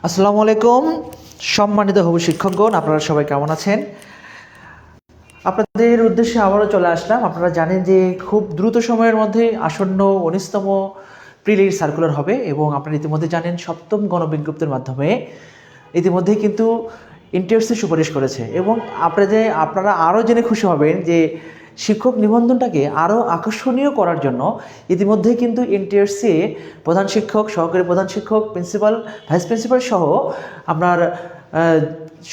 আসসালামু আলাইকুম সম্মানিত হবু শিক্ষকগণ, আপনারা সবাই কেমন আছেন? আপনাদের উদ্দেশ্যে আবারও চলে আসলাম। আপনারা জানেন যে খুব দ্রুত সময়ের মধ্যে আসন্ন 19তম প্রিলির সার্কুলার হবে এবং আপনারা ইতিমধ্যে জানেন 7ম গণবিজ্ঞপ্তির মাধ্যমে ইতিমধ্যেই কিন্তু এনটিআরসি সুপারিশ করেছে এবং আপনারা আরও জেনে খুশি হবেন যে শিক্ষক নিবন্ধনটাকে আরও আকর্ষণীয় করার জন্য ইতিমধ্যেই কিন্তু এনটিআরসি প্রধান শিক্ষক, সহকারী প্রধান শিক্ষক, প্রিন্সিপাল, ভাইস প্রিন্সিপাল সহ আপনার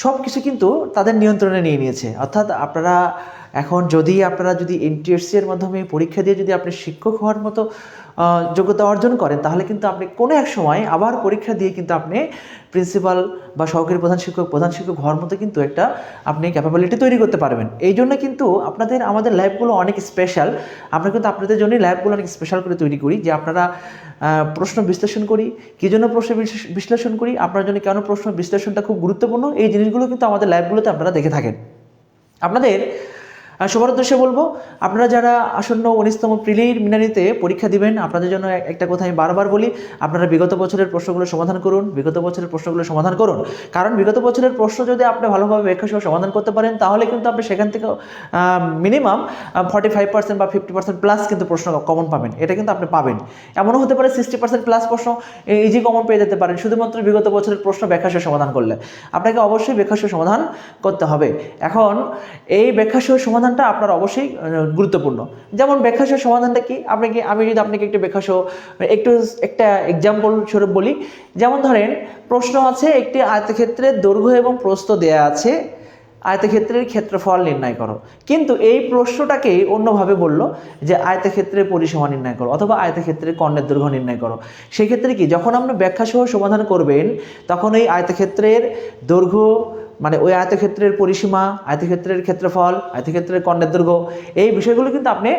সব কিছু কিন্তু তাদের নিয়ন্ত্রণে নিয়ে নিয়েছে। অর্থাৎ আপনারা যদি এনটিআরসি এর মাধ্যমে পরীক্ষা দিয়ে যদি আপনি শিক্ষক হওয়ার মতো যোগ্যতা অর্জন করেন, তাহলে কিন্তু আপনি কোনো এক সময় আবার পরীক্ষা দিয়ে কিন্তু আপনি প্রিন্সিপাল বা সহকারী প্রধান শিক্ষক হওয়ার মতো কিন্তু একটা আপনি ক্যাপাবিলিটি তৈরি করতে পারবেন। এই জন্য কিন্তু আমাদের ল্যাবগুলো অনেক স্পেশাল। আমরা কিন্তু আপনাদের জন্যই ল্যাবগুলো অনেক স্পেশাল করে তৈরি করি, যে আপনারা প্রশ্ন বিশ্লেষণ করি। কী জন্য প্রশ্ন বিশ্লেষণ করি, আপনার জন্য কেন প্রশ্ন বিশ্লেষণটা খুব গুরুত্বপূর্ণ, এই জিনিসগুলো কিন্তু আমাদের ল্যাবগুলোতে আপনারা দেখে থাকেন। আপনাদের সবার উদ্দেশ্যে বলবো, আপনারা যারা আসন্ন 19তম প্রিলিমিনারিতে পরীক্ষা দিবেন, আপনাদের জন্য একটা কথা আমি বারবার বলি, আপনারা বিগত বছরের প্রশ্নগুলো সমাধান করুন। কারণ বিগত বছরের প্রশ্ন যদি আপনি ভালোভাবে ব্যাখ্যা সহ সমাধান করতে পারেন, তাহলে কিন্তু আপনি সেখান থেকে মিনিমাম 45% বা 50% প্লাস কিন্তু প্রশ্ন কমন পাবেন। এটা কিন্তু আপনি পাবেন। এমনও হতে পারে 60% প্লাস প্রশ্ন ইজি কমন পেয়ে যেতে পারেন, শুধুমাত্র বিগত বছরের প্রশ্ন ব্যাখ্যা সহ সমাধান করলে। আপনাকে অবশ্যই ব্যাখ্যা সহ সমাধান করতে হবে। এখন এই ব্যাখ্যা সহ সমাধানটা আপনার অবশ্যই গুরুত্বপূর্ণ। যেমন ব্যাখ্যা সহ সমাধানটা কি, আমি যদি আপনাকে একটু ব্যাখ্যা সহ একটা এক্সাম্পল স্বরূপ বলি। যেমন ধরেন, প্রশ্ন আছে, একটি আয়তক্ষেত্রের দৈর্ঘ্য এবং প্রস্থ দেয়া আছে, আয়তক্ষেত্রের ক্ষেত্রফল নির্ণয় করো। কিন্তু এই প্রশ্নটাকে অন্যভাবে বললো যে আয়তক্ষেত্রের পরিসীমা নির্ণয় করো অথবা আয়তক্ষেত্রের কর্ণের দৈর্ঘ্য নির্ণয় করো। সেক্ষেত্রে কি, যখন আপনি ব্যাখ্যা সহ সমাধান করবেন, তখন ওই আয়তক্ষেত্রের দৈর্ঘ্য মানে ওই আয়তক্ষেত্রের পরিসীমা, আয়তক্ষেত্রের ক্ষেত্রফল, আয়তক্ষেত্রের কর্ণের দৈর্ঘ্য, এই বিষয়গুলো কিন্তু আপনি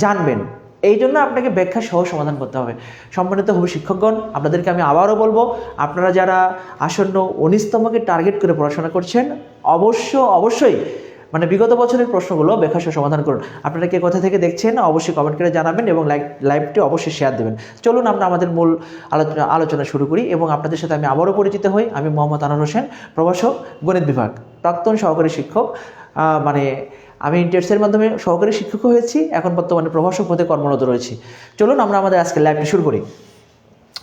জানবেন। এই জন্য আপনাকে ব্যাখ্যা সহ সমাধান করতে হবে। সম্মানিত হবু শিক্ষকগণ, আপনাদেরকে আমি আবারও বলবো, আপনারা যারা আসন্ন 19তমকে টার্গেট করে পড়াশোনা করছেন, অবশ্যই মানে বিগত বছরের প্রশ্নগুলো ব্যাখ্যা সহ সমাধান করুন। আপনারা কে কোথা থেকে দেখছেন অবশ্যই কমেন্ট করে জানাবেন এবং লাইভটি অবশ্যই শেয়ার দেবেন। চলুন আমরা আমাদের মূল আলোচনা শুরু করি এবং আপনাদের সাথে আমি আবারও পরিচিত হই। আমি মোহাম্মদ আনোয়ার হোসেন, প্রভাষক, গণিত বিভাগ, প্রাক্তন সহকারী শিক্ষক। আমি এনটিআরসির মাধ্যমে সহকারী শিক্ষক হয়েছি, এখন বর্তমানে প্রভাষক পদে কর্মরত রয়েছি। চলুন আমরা আমাদের আজকের লাইভটি শুরু করি।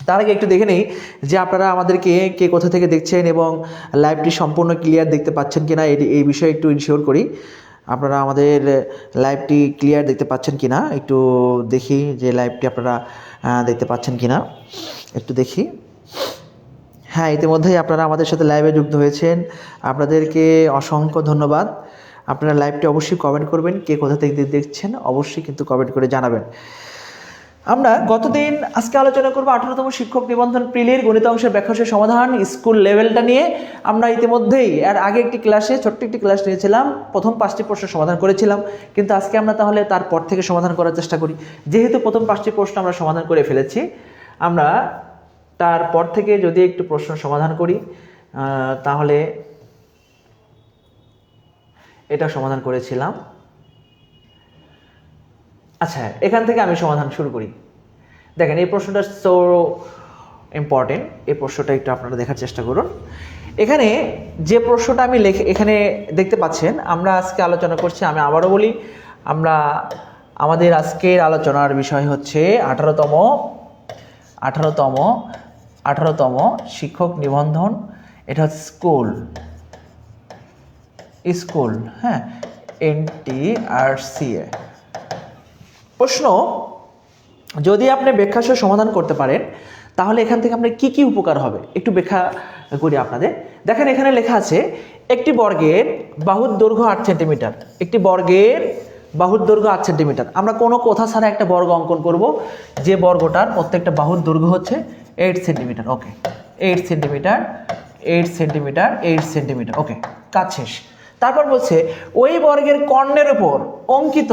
তার আগে একটু দেখে নেই যে আপনারা আমাদেরকে কে কোথা থেকে দেখছেন এবং লাইভটি সম্পূর্ণ ক্লিয়ার দেখতে পাচ্ছেন কিনা, এই বিষয়ে একটু ইনশিওর করি। আপনারা আমাদের লাইভটি ক্লিয়ার দেখতে পাচ্ছেন কিনা একটু দেখি, যে লাইভটি আপনারা দেখতে পাচ্ছেন কিনা একটু দেখি। হ্যাঁ, ইতিমধ্যেই আপনারা আমাদের সাথে লাইভে যুক্ত হয়েছেন, আপনাদেরকে অসংখ্য ধন্যবাদ। আপনারা লাইভটি অবশ্যই কমেন্ট করবেন, কে কোথা থেকে দেখছেন অবশ্যই কিন্তু কমেন্ট করে জানাবেন। আমরা আজকে আলোচনা করব 18তম শিক্ষক নিবন্ধন প্রিলির গণিত অংশের ব্যাখ্যা সহ সমাধান স্কুল লেভেলটা নিয়ে। আমরা ইতিমধ্যেই এর আগে ছোট্ট একটি ক্লাস নিয়েছিলাম, প্রথম 5টি প্রশ্ন সমাধান করেছিলাম, কিন্তু আজকে আমরা তাহলে তারপর থেকে সমাধান করার চেষ্টা করি। যেহেতু প্রথম 5টি প্রশ্ন আমরা সমাধান করে ফেলেছি, আমরা তারপর থেকে যদি একটু প্রশ্ন সমাধান করি, তাহলে এটা সমাধান করেছিলাম। আচ্ছা, এখান থেকে আমি সমাধান শুরু করি। দেখেন, এই প্রশ্নটা সো ইম্পর্টেন্ট, এই প্রশ্নটা একটু আপনারা দেখার চেষ্টা করুন। এখানে যে প্রশ্নটা আমি এখানে দেখতে পাচ্ছেন, আমরা আজকে আলোচনা করছি, আমি আবারও বলি, আমাদের আজকের আলোচনার বিষয় হচ্ছে 18তম শিক্ষক নিবন্ধন। এটা হচ্ছে স্কুল, হ্যাঁ, এনটিআরসি। প্রশ্ন, যদি আপনি ব্যাখ্যা সহ সমাধান করতে পারেন, তাহলে এখান থেকে আপনার কি কি উপকার হবে একটু ব্যাখ্যা করি আপনাদের। দেখেন, এখানে লেখা আছে একটি বর্গের বাহুর দৈর্ঘ্য 8 সেন্টিমিটার। একটি বর্গের বাহুর দৈর্ঘ্য 8 সেন্টিমিটার। আমরা কোনো কথা ছাড়া একটা বর্গ অঙ্কন করব, যে বর্গটার প্রত্যেকটা বাহুর দৈর্ঘ্য হচ্ছে 8 সেন্টিমিটার। ওকে, 8 সেন্টিমিটার। ওকে, কাজ শেষ। তারপর বলছে ওই বর্গের কর্ণের উপর অঙ্কিত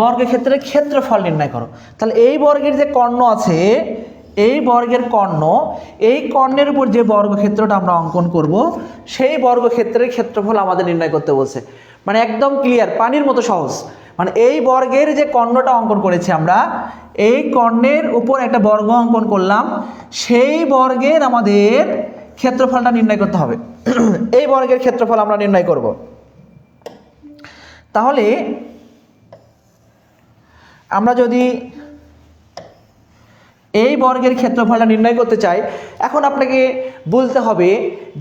বর্গক্ষেত্রের ক্ষেত্রফল নির্ণয় করো। তাহলে এই বর্গের যে কর্ণ আছে, এই বর্গের কর্ণ, এই কর্ণের উপর যে বর্গক্ষেত্রটা আমরা অঙ্কন করব, সেই বর্গক্ষেত্রের ক্ষেত্রফল আমাদের নির্ণয় করতে বলছে। মানে একদম ক্লিয়ার, পানির মতো সহজ। মানে এই বর্গের যে কর্ণটা অঙ্কন করেছি আমরা, এই কর্ণের উপর একটা বর্গ অঙ্কন করলাম, সেই বর্গের আমাদের ক্ষেত্রফলটা নির্ণয় করতে হবে। এই বর্গের ক্ষেত্রফল আমরা নির্ণয় করব। তাহলে আমরা যদি এই বর্গের ক্ষেত্রফলটা নির্ণয় করতে চাই, এখন আপনাকে বলতে হবে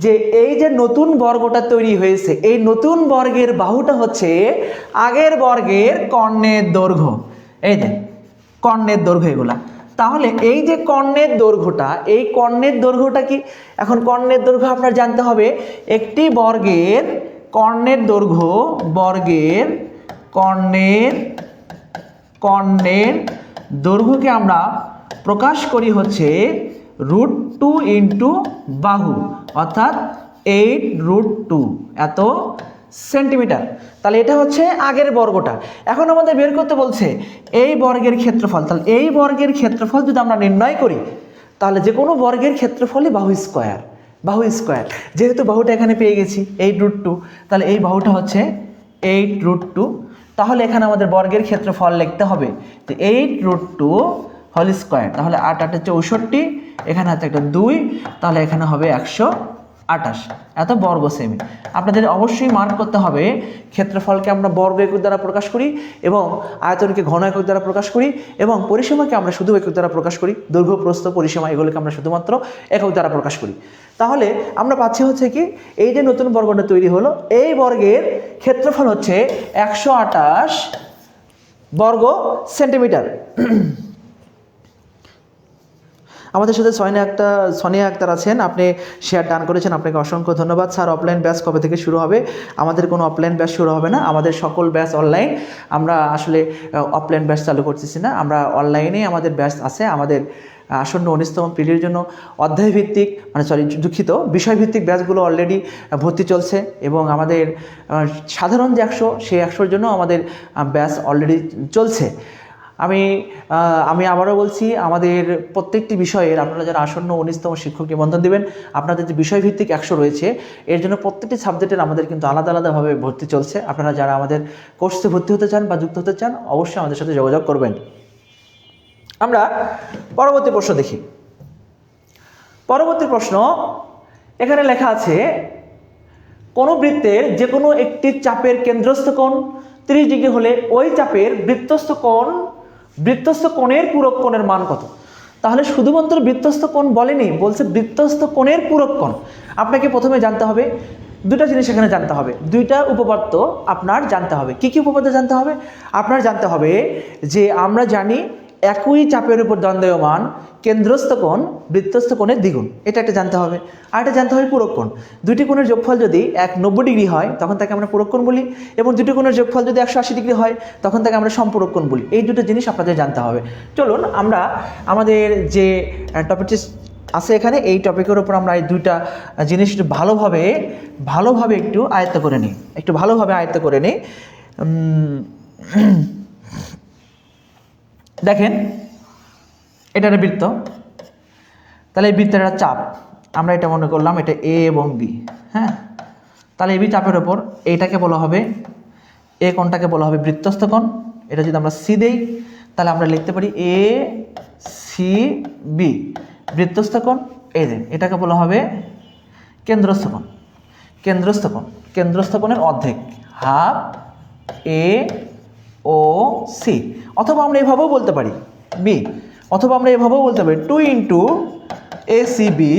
যে এই যে নতুন বর্গটা তৈরি হয়েছে, এই নতুন বর্গের বাহুটা হচ্ছে আগের বর্গের কর্ণের দৈর্ঘ্য। এই যে কর্ণের দৈর্ঘ্য এগুলা। তাহলে এই যে কর্ণের দৈর্ঘ্যটা, এই কর্ণের দৈর্ঘ্যটা কি? এখন কর্ণের দৈর্ঘ্য আপনার জানতে হবে, একটি বর্গের কর্ণের দৈর্ঘ্য, বর্গের কর্ণের দৈর্ঘ্যকে আমরা প্রকাশ করি হচ্ছে √2 ইন্টু বাহু, অর্থাৎ 8√2 এত সেন্টিমিটার। তাহলে এটা হচ্ছে আগের বর্গটা। এখন আমাদের বের করতে বলছে এই বর্গের ক্ষেত্রফল। তাহলে এই বর্গের ক্ষেত্রফল যদি আমরা নির্ণয় করি, তাহলে যে কোনো বর্গের ক্ষেত্রফলই বাহু স্কোয়ার। যেহেতু বাহুটা এখানে পেয়ে গেছি 8√2, তাহলে এই বাহুটা হচ্ছে 8√2। তাহলে এখানে আমাদের বর্গের ক্ষেত্রফল লিখতে হবে যে 8√2 হোল স্কোয়ার। তাহলে 8 8 64, এখানে আছে একটা 2, তাহলে এখানে হবে 128 এত বর্গ সেমি। আপনাদের অবশ্যই মার্ক করতে হবে ক্ষেত্রফলকে আমরা বর্গ একক দ্বারা প্রকাশ করি, এবং আয়তনকে ঘন একক দ্বারা প্রকাশ করি, এবং পরিসীমাকে আমরা শুধু একক দ্বারা প্রকাশ করি। দৈর্ঘ্য, প্রস্থ, পরিসীমা এগুলোকে আমরা শুধুমাত্র একক দ্বারা প্রকাশ করি। তাহলে আমরা পাচ্ছি হচ্ছে কি, এই যে নতুন বর্গটা তৈরি হলো, এই বর্গের ক্ষেত্রফল হচ্ছে 128 বর্গ সেন্টিমিটার। আমাদের সাথে সোনিয়া আক্তার আছেন, আপনি শেয়ার ডান করেছেন, আপনাকে অসংখ্য ধন্যবাদ। স্যার অফলাইন ব্যাচ কবে থেকে শুরু হবে? আমাদের কোনো অফলাইন ব্যাচ শুরু হবে না, আমাদের সকল ব্যাচ অনলাইন। আমরা আসলে অফলাইন ব্যাচ চালু করতেছি না, আমরা অনলাইনেই আমাদের ব্যাচ আছে। আমাদের আসন্ন 19তম পিরিয়ডের জন্য অধ্যায়ভিত্তিক বিষয়ভিত্তিক ব্যাচগুলো অলরেডি ভর্তি চলছে, এবং আমাদের সাধারণ যে 100, সেই 100-র জন্য আমাদের ব্যাচ অলরেডি চলছে। আমি আবারও বলছি, আমাদের প্রত্যেকটি বিষয়ের আপনারা যারা আসন্ন 19তম শিক্ষক নিবন্ধন দেবেন, আপনাদের যে বিষয়ভিত্তিক 100 রয়েছে, এর জন্য প্রত্যেকটি সাবজেক্টের আমাদের কিন্তু আলাদা আলাদাভাবে ভর্তি চলছে। আপনারা যারা আমাদের কোর্সে ভর্তি হতে চান বা যুক্ত হতে চান, অবশ্যই আমাদের সাথে যোগাযোগ করবেন। আমরা পরবর্তী প্রশ্ন দেখি। পরবর্তী প্রশ্ন এখানে লেখা আছে, কোনো বৃত্তের যে কোনো একটি চাপের কেন্দ্রস্থ কোণ 30 ডিগ্রি হলে ওই চাপের বৃত্তস্থ কোণের পূরক কোণের মান কত? তাহলে শুধুমাত্র বৃত্তস্থ কোণ বলেনি, বলছে বৃত্তস্থ কোণের পূরক কোণ। আপনাকে প্রথমে জানতে হবে দুটা জিনিস, এখানে জানতে হবে দুইটা উপপাদ্য আপনার জানতে হবে। কি কি উপপাদ্য জানতে হবে? আপনার জানতে হবে যে আমরা জানি একই চাপের উপর দণ্ডায়মান কেন্দ্রস্থ কোণ বৃত্তস্থ কোণের দ্বিগুণ, এটা একটা জানতে হবে। আর একটা জানতে হবে পূরক কোণ। দুটি কোণের যোগফল যদি 90 ডিগ্রি হয় তখন তাকে আমরা পূরক কোণ বলি, এবং দুটি কোণের যোগফল যদি 180 ডিগ্রি হয় তখন তাকে আমরা সম্পূরক কোণ বলি। এই দুটো জিনিস আপনাদের জানতে হবে। চলুন আমরা আমাদের যে টপিকটি আছে এখানে, এই টপিকের উপর আমরা এই দুইটা জিনিস একটু ভালোভাবে একটু আয়ত্ত করে নিই। দেখেন, এটা একটা বৃত্ত, তাহলে এই বৃত্তের একটা চাপ, আমরা এটা মনে করলাম এটা এ এবং বি। হ্যাঁ, তাহলে এই বি চাপের ওপর এইটাকে বলা হবে, এ কোণটাকে বলা হবে বৃত্তস্থ কোণ। এটা যদি আমরা সি দেই, তাহলে আমরা লিখতে পারি এ সি বি বৃত্তস্থ কোণ। এই যে এটাকে বলা হবে কেন্দ্রস্থ কোণ। কেন্দ্রস্থ কোণের অর্ধেক, হাফ এ ও সি। অথবা আমরা এভাবেও বলতে পারি বি, অথবা আমরা এভাবেও বলতে পারি 2 into A C B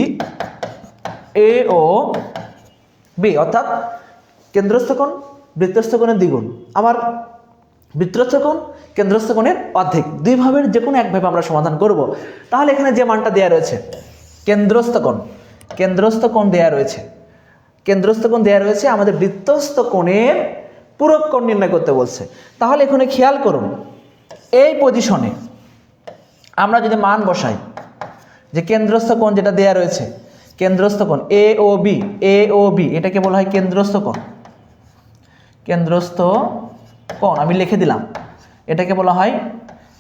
A O B, অর্থাৎ কেন্দ্রস্থ কোণ বৃত্তস্থ কোণের দ্বিগুণ, আবার বৃত্তস্থ কোণ কেন্দ্রস্থ কোণের অর্ধেক। দুই ভাবের যে কোনো একভাবে আমরা সমাধান করব। তাহলে এখানে যে মানটা দেওয়া রয়েছে কেন্দ্রস্থ কোণ দেওয়া রয়েছে, আমাদের বৃত্তস্থ কোণের পূরক কোণ নির্ণয় করতে বলছে। তাহলে এখানে খেয়াল করুন, এই পজিশনে আমরা যদি মান বসাই যে কেন্দ্রস্থ কোণ যেটা দেয়া রয়েছে, কেন্দ্রস্থ কোণ এ ও বি এটাকে বলা হয় কেন্দ্রস্থ কোণ। আমি লিখে দিলাম, এটাকে বলা হয়,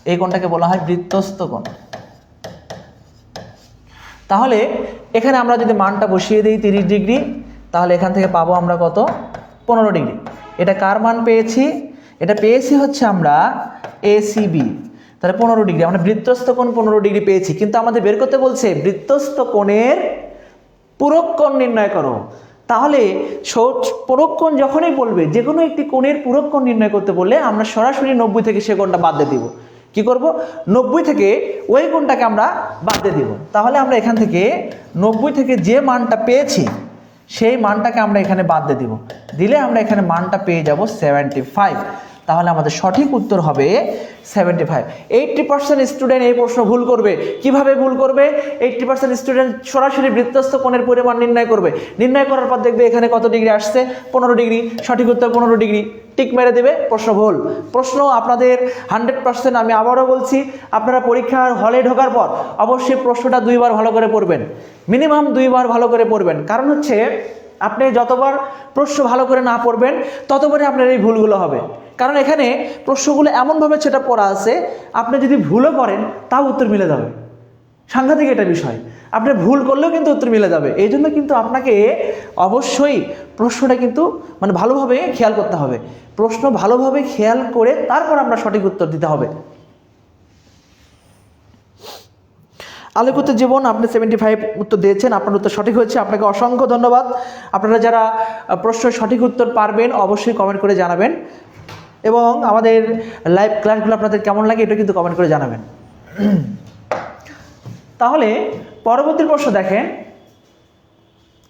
এই কোণটাকে বলা হয় বৃত্তস্থ কোণ। তাহলে এখানে আমরা যদি মানটা বসিয়ে দিই 30 ডিগ্রি, তাহলে এখান থেকে পাবো আমরা কত? 15 ডিগ্রি। এটা কার মান পেয়েছি? এটা পেয়েছি হচ্ছে আমরা এসিবি, তাহলে 15 ডিগ্রি। আমরা বৃত্তস্থ কোণ 15 ডিগ্রি পেয়েছি, কিন্তু আমাদের বের করতে বলছে বৃত্তস্থ কোণের পূরক কোণ নির্ণয় করো। তাহলে পূরক কোণ যখনই বলবে, যে কোনো একটি কোণের পূরক কোণ নির্ণয় করতে বললে আমরা সরাসরি 90 থেকে সে কোণটা বাদ দিয়ে দিব। কি করব? 90 থেকে ওই কোণটাকে আমরা বাদ দিয়ে দিব। তাহলে আমরা এখান থেকে 90 থেকে যে মানটা পেয়েছি সেই মানটাকে আমরা এখানে বাদ দিয়ে দিব। দিলে আমরা এখানে মানটা পেয়ে যাব 75। তাহলে আমাদের সঠিক উত্তর হবে 75। 80% স্টুডেন্ট এই প্রশ্ন ভুল করবে। কিভাবে ভুল করবে? 80% স্টুডেন্ট সরাসরি বৃত্তস্থ কোণের পরিমাণ নির্ণয় করবে। নির্ণয় করার পর দেখবে এখানে কত ডিগ্রি আসছে, 15 ডিগ্রি। সঠিক উত্তর 15 ডিগ্রি, টিক মেরে দেবে, প্রশ্ন ভুল। প্রশ্ন আপনাদের 100%, আমি আবারও বলছি, আপনারা পরীক্ষার হলে ঢোকার পর অবশ্যই প্রশ্নটা 2 বার ভালো করে পড়বেন, মিনিমাম 2 বার ভালো করে পড়বেন। কারণ হচ্ছে আপনি যতবার প্রশ্ন ভালো করে না পড়বেন ততবারই আপনার এই ভুলগুলো হবে। কারণ এখানে প্রশ্নগুলো এমনভাবে সেটা পড়া আছে, আপনি যদি ভুলও করেন তাও উত্তর মিলে যাবে। সাংঘাতিক এটা বিষয়, আপনি ভুল করলেও কিন্তু উত্তর মিলে যাবে। এই জন্য কিন্তু আপনাকে অবশ্যই প্রশ্নটা কিন্তু মানে ভালোভাবে খেয়াল করতে হবে। প্রশ্ন ভালোভাবে খেয়াল করে তারপর আমরা সঠিক উত্তর দিতে হবে। আলোকিত জীবন, আপনি 75 উত্তর দিয়েছেন, আপনার উত্তর সঠিক হয়েছে, আপনাকে অসংখ্য ধন্যবাদ। আপনারা যারা প্রশ্নের সঠিক উত্তর পারবেন অবশ্যই কমেন্ট করে জানাবেন, এবং আমাদের লাইভ ক্লাসগুলো আপনাদের কেমন লাগে এটা কিন্তু কমেন্ট করে জানাবেন। তাহলে পরবর্তী প্রশ্ন দেখেন,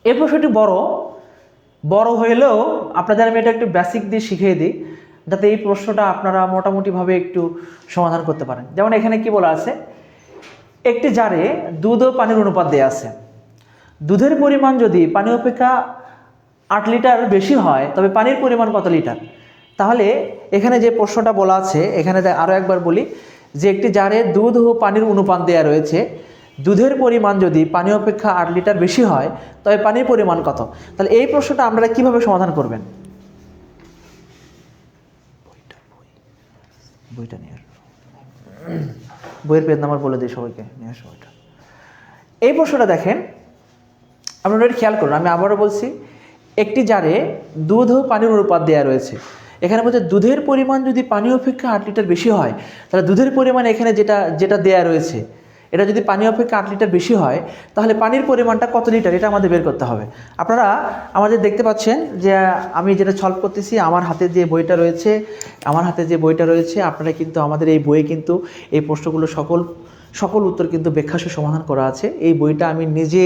এই প্রশ্নটি বড় হলেও আপনাদের আমি এটা একটু বেসিক দিয়ে শিখিয়ে দিই, যাতে এই প্রশ্নটা আপনারা মোটামুটিভাবে একটু সমাধান করতে পারেন। যেমন এখানে কি বলা আছে, একটি জারে দুধ ও পানির অনুপাত দেওয়া আছে। দুধের পরিমাণ যদি পানি অপেক্ষা 8 লিটার বেশি হয় তবে পানির পরিমাণ কত লিটার? তাহলে এখানে যে প্রশ্নটা বলা আছে, এখানে আরও একবার বলি যে একটি জারে দুধ ও পানির অনুপাত দেওয়া রয়েছে। দুধের পরিমাণ যদি পানি অপেক্ষা 8 লিটার বেশি হয় তবে পানির পরিমাণ কত? তাহলে এই প্রশ্নটা আপনারা কিভাবে সমাধান করবেন? বইটা নিয়ে বইয়ের পেজ নাম্বার বলে দিই সবাইকে, নিয়ে আসো বইটা। এই প্রশ্নটা দেখেন, আপনারা একটু খেয়াল করুন, আমি আবারও বলছি, একটি জারে দুধ ও পানির অনুপাত দেওয়া রয়েছে। এখানে বলছে দুধের পরিমাণ যদি পানি অপেক্ষা 8 লিটার বেশি হয়, তাহলে দুধের পরিমাণ এখানে যেটা দেয়া রয়েছে এটা যদি পানি অপেক্ষা 8 লিটার বেশি হয় তাহলে পানির পরিমাণটা কত লিটার এটা আমাদের বের করতে হবে। আপনারা আমাদের দেখতে পাচ্ছেন যে আমি যেটা সলভ করতেছি, আমার হাতে যে বইটা রয়েছে, আপনারা কিন্তু আমাদের এই বইয়ে কিন্তু এই প্রশ্নগুলো সকল উত্তর কিন্তু ব্যাখ্যাসহ সমাধান করা আছে। এই বইটা আমি নিজে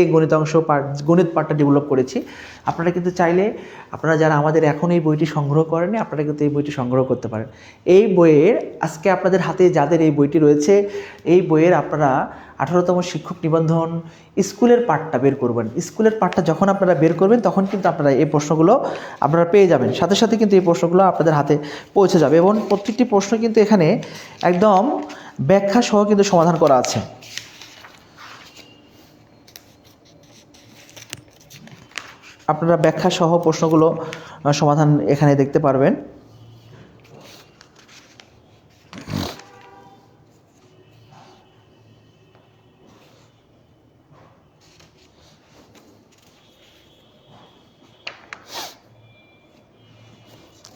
গণিত পার্টটা ডেভেলপ করেছি। আপনারা কিন্তু চাইলে, আপনারা যারা আমাদের এখন এই বইটি সংগ্রহ করেনি, আপনারা কিন্তু এই বইটি সংগ্রহ করতে পারেন। এই বইয়ের আজকে আপনাদের হাতে যাদের এই বইটি রয়েছে, এই বইয়ের আপনারা 18তম শিক্ষক নিবন্ধন স্কুলের পার্টটা বের করবেন। স্কুলের পার্টটা যখন আপনারা বের করবেন তখন কিন্তু আপনারা এই প্রশ্নগুলো আপনারা পেয়ে যাবেন, সাথে সাথে কিন্তু এই প্রশ্নগুলো আপনাদের হাতে পৌঁছে যাবে, এবং প্রত্যেকটি প্রশ্ন কিন্তু এখানে একদম ব্যাখ্যা সহ কিন্তু সমাধান করা আছে। আপনারা ব্যাখ্যা সহ প্রশ্নগুলো সমাধান এখানে দেখতে পারবেন।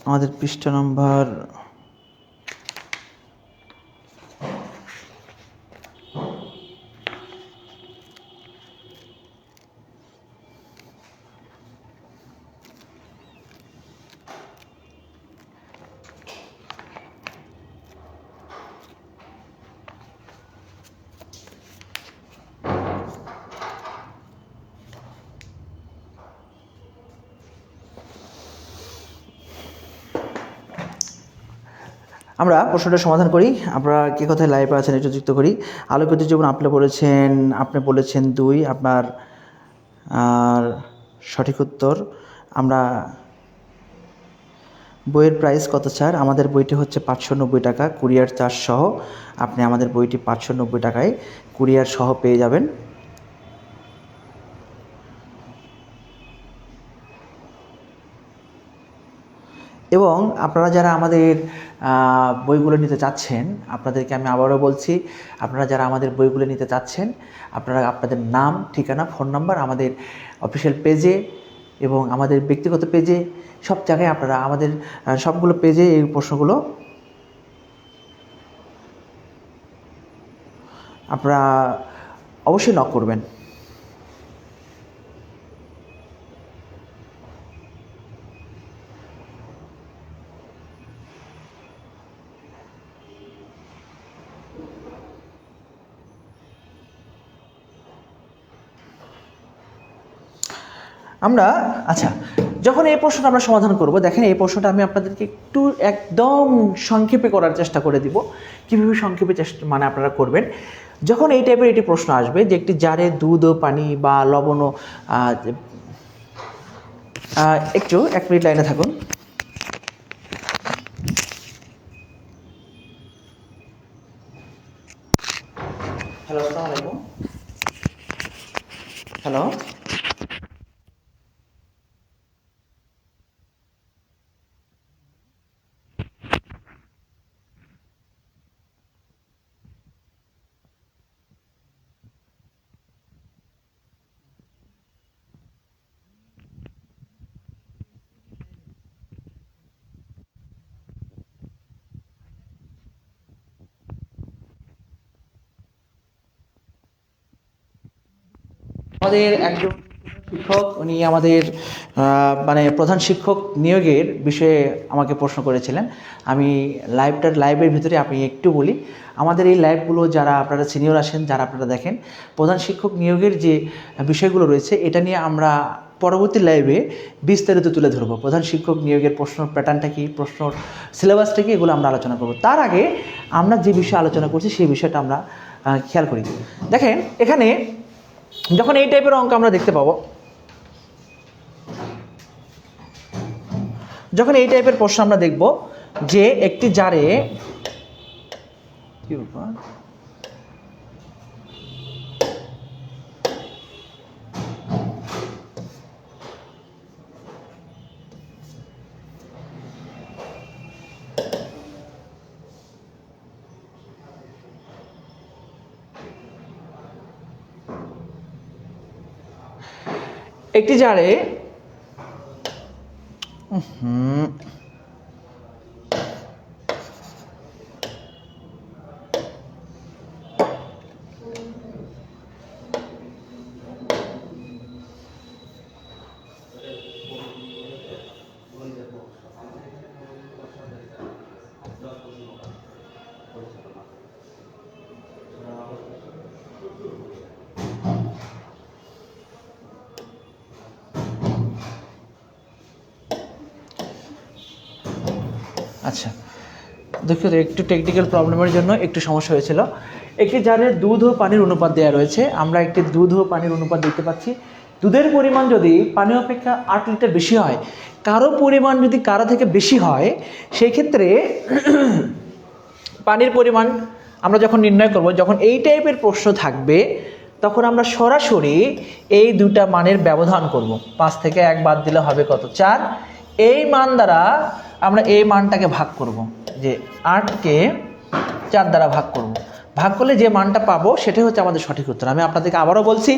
আমাদের পৃষ্ঠা নম্বর আমরা প্রশ্নটা সমাধান করি। আমরা কি কথায় লাইভে আছেন এটা যুক্ত করি। আলোকিত জীবন আপনি বলেছেন 2, আপনার আর সঠিক উত্তর। আমরা বইয়ের প্রাইস কত স্যার? আমাদের বইটি হচ্ছে 590 টাকা, কুরিয়ার চার্জ সহ। আপনি আমাদের বইটি 590 টাকায় কুরিয়ার সহ পেয়ে যাবেন। এবং আপনারা যারা আমাদের বইগুলো নিতে চাচ্ছেন, আপনাদেরকে আমি আবারও বলছি, আপনারা যারা আমাদের বইগুলো নিতে চাচ্ছেন, আপনারা আপনাদের নাম, ঠিকানা, ফোন নাম্বার আমাদের অফিসিয়াল পেজে এবং আমাদের ব্যক্তিগত পেজে, সব জায়গায় আপনারা আমাদের সবগুলো পেজে এই প্রশ্নগুলো আপনারা অবশ্যই নক করবেন। আমরা আচ্ছা, যখন এই প্রশ্নটা আমরা সমাধান করব, দেখেন এই প্রশ্নটা আমি আপনাদেরকে একটু একদম সংক্ষেপে করার চেষ্টা করে দিব। কীভাবে সংক্ষেপে চেষ্টা মানে আপনারা করবেন, যখন এই টাইপের একটি প্রশ্ন আসবে যে একটি জারে দুধ ও পানি বা লবণ ও একটু 1 মিনিট লাইনে থাকুন। হ্যালো, আসসালামু আলাইকুম। হ্যালো, আমাদের একজন শিক্ষক, উনি আমাদের মানে প্রধান শিক্ষক নিয়োগের বিষয়ে আমাকে প্রশ্ন করেছিলেন। আমি লাইভের ভিতরে আমি একটু বলি, আমাদের এই লাইভগুলো যারা আপনারা সিনিয়র আসেন, যারা আপনারা দেখেন, প্রধান শিক্ষক নিয়োগের যে বিষয়গুলো রয়েছে এটা নিয়ে আমরা পরবর্তী লাইভে বিস্তারিত তুলে ধরবো। প্রধান শিক্ষক নিয়োগের প্রশ্ন প্যাটার্নটা কী, প্রশ্ন সিলেবাসটা কী, এগুলো আমরা আলোচনা করব। তার আগে আমরা যে বিষয়ে আলোচনা করছি সেই বিষয়টা আমরা খেয়াল করি। দেখেন এখানে যখন এই টাইপের অঙ্ক আমরা দেখতে পাবো, যখন এই টাইপের প্রশ্ন আমরা দেখব যে একটি জারে একটি জারে আচ্ছা, দুঃখিত, একটু টেকনিক্যাল প্রবলেমের জন্য একটু সমস্যা হয়েছিল। একটি জারে দুধ ও পানির অনুপাত দেওয়া রয়েছে। আমরা একটি দুধ ও পানির অনুপাত দেখতে পাচ্ছি। দুধের পরিমাণ যদি পানি অপেক্ষা 8 লিটার বেশি হয়, কারো পরিমাণ যদি কারো থেকে বেশি হয়, সেই ক্ষেত্রে পানির পরিমাণ আমরা যখন নির্ণয় করব, যখন এই টাইপের প্রশ্ন থাকবে তখন আমরা সরাসরি এই দুটা মানের ব্যবধান করব। 5 থেকে 1 বাদ দিলে হবে কত? 4। এই মান দ্বারা আমরা এই মানটাকে ভাগ করব, যে 8কে 4 দ্বারা ভাগ করব। ভাগ করলে যে মানটা পাবো সেটাই হচ্ছে আমাদের সঠিক উত্তর। আমি আপনাদেরকে আবারও বলছি,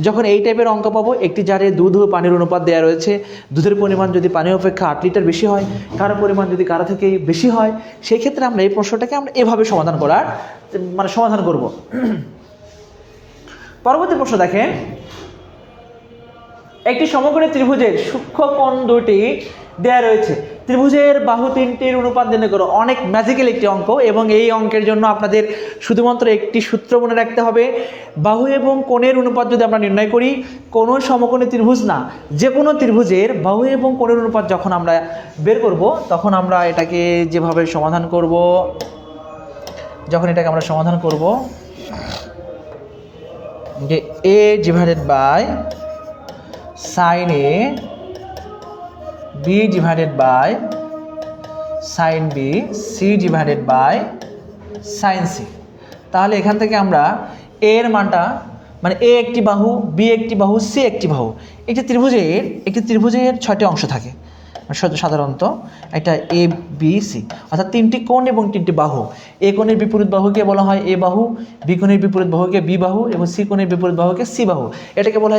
যখন এই টাইপের অঙ্ক পাবো, একটি জারে দুধ ও পানির অনুপাত দেওয়া রয়েছে, দুধের পরিমাণ যদি পানি অপেক্ষা 8 লিটার বেশি হয়, কারো পরিমাণ যদি কারো থেকে বেশি হয়, সেই ক্ষেত্রে আমরা এই প্রশ্নটাকে আমরা এভাবে সমাধান করার মানে সমাধান করব। পরবর্তী প্রশ্ন দেখেন, একটি সমকোণী ত্রিভুজের সূক্ষ্মকোণ দুটি দেয়া রয়েছে, ত্রিভুজের বাহু 3টির অনুপাত নির্ণয় করো। অনেক ম্যাজিক্যাল একটি অঙ্ক, এবং এই অঙ্কের জন্য আপনাদের শুধুমাত্র একটি সূত্র মনে রাখতে হবে। বাহু এবং কোণের অনুপাত যদি আমরা নির্ণয় করি, কোনো সমকোণী ত্রিভুজ না, যে কোনো ত্রিভুজের বাহু এবং কোণের অনুপাত যখন আমরা বের করব, তখন আমরা এটাকে যেভাবে সমাধান করব, যে a divided by sine a, b divided by sine b, c divided by sine c। তাহলে এখান থেকে আমরা a এর মানটা, মানে a একটি বাহু, b একটি বাহু, c একটি বাহু। একটি ত্রিভুজের 6টি অংশ থাকে সাধারণত, একটা এ বি সি, অর্থাৎ 3টি কোণ এবং 3টি বাহু। এ কোণের বিপরীত বাহুকে বলা হয় এ বাহু, বি কোণের বিপরীত বাহুকে বি বাহু, এবং সি কোণের বিপরীত বাহুকে সি বাহু। এটাকে বলা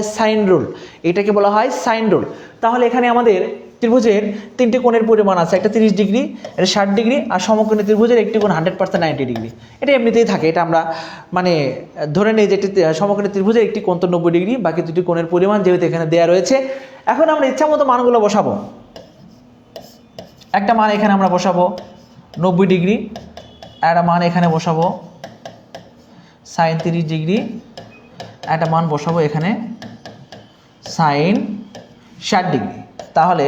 হয় সাইন রুল। তাহলে এখানে আমাদের ত্রিভুজের 3টি কোণের পরিমাণ আছে, একটা 30 ডিগ্রি, এটা 60 ডিগ্রি, আর সমকোণী ত্রিভুজের একটি কোণ 100% 90 ডিগ্রি। এটা এমনিতেই থাকে, এটা আমরা মানে ধরে নিই যে একটি সমকোণী ত্রিভুজের একটি কোণ তো 90 ডিগ্রি, বাকি দুটি কোণের পরিমাণ যেহেতু এখানে দেওয়া রয়েছে। এখন আমরা ইচ্ছা মতো মানগুলো বসাবো। একটা মান এখানে আমরা বসাবো 90 ডিগ্রি, একটা মান এখানে বসাবো সাইন 30 ডিগ্রি, একটা মান বসাবো এখানে সাইন 60°। তাহলে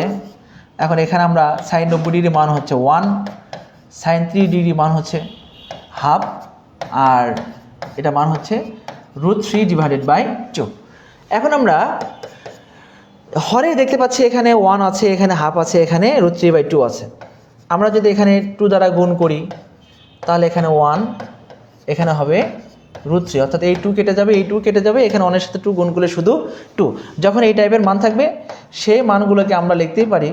এখন এখানে আমরা sin 90° মান হচ্ছে 1, sin 3° মান হচ্ছে হাফ, আর এটা মান হচ্ছে √3/2। এখন আমরা হরে দেখতে পাচ্ছি এখানে 1 আছে, এখানে হাফ আছে, এখানে √3/2 আছে। আমরা যদি এখানে 2 দ্বারা গুণ করি তাহলে এখানে 1, এখানে হবে √3, অর্থাৎ এই 2 কেটে যাবে, এই 2 কেটে যাবে, এখানে 1 এর সাথে 2 গুণ করলে শুধু 2। যখন এই টাইপের মান থাকবে সেই মানগুলোকে আমরা লিখতেই পারি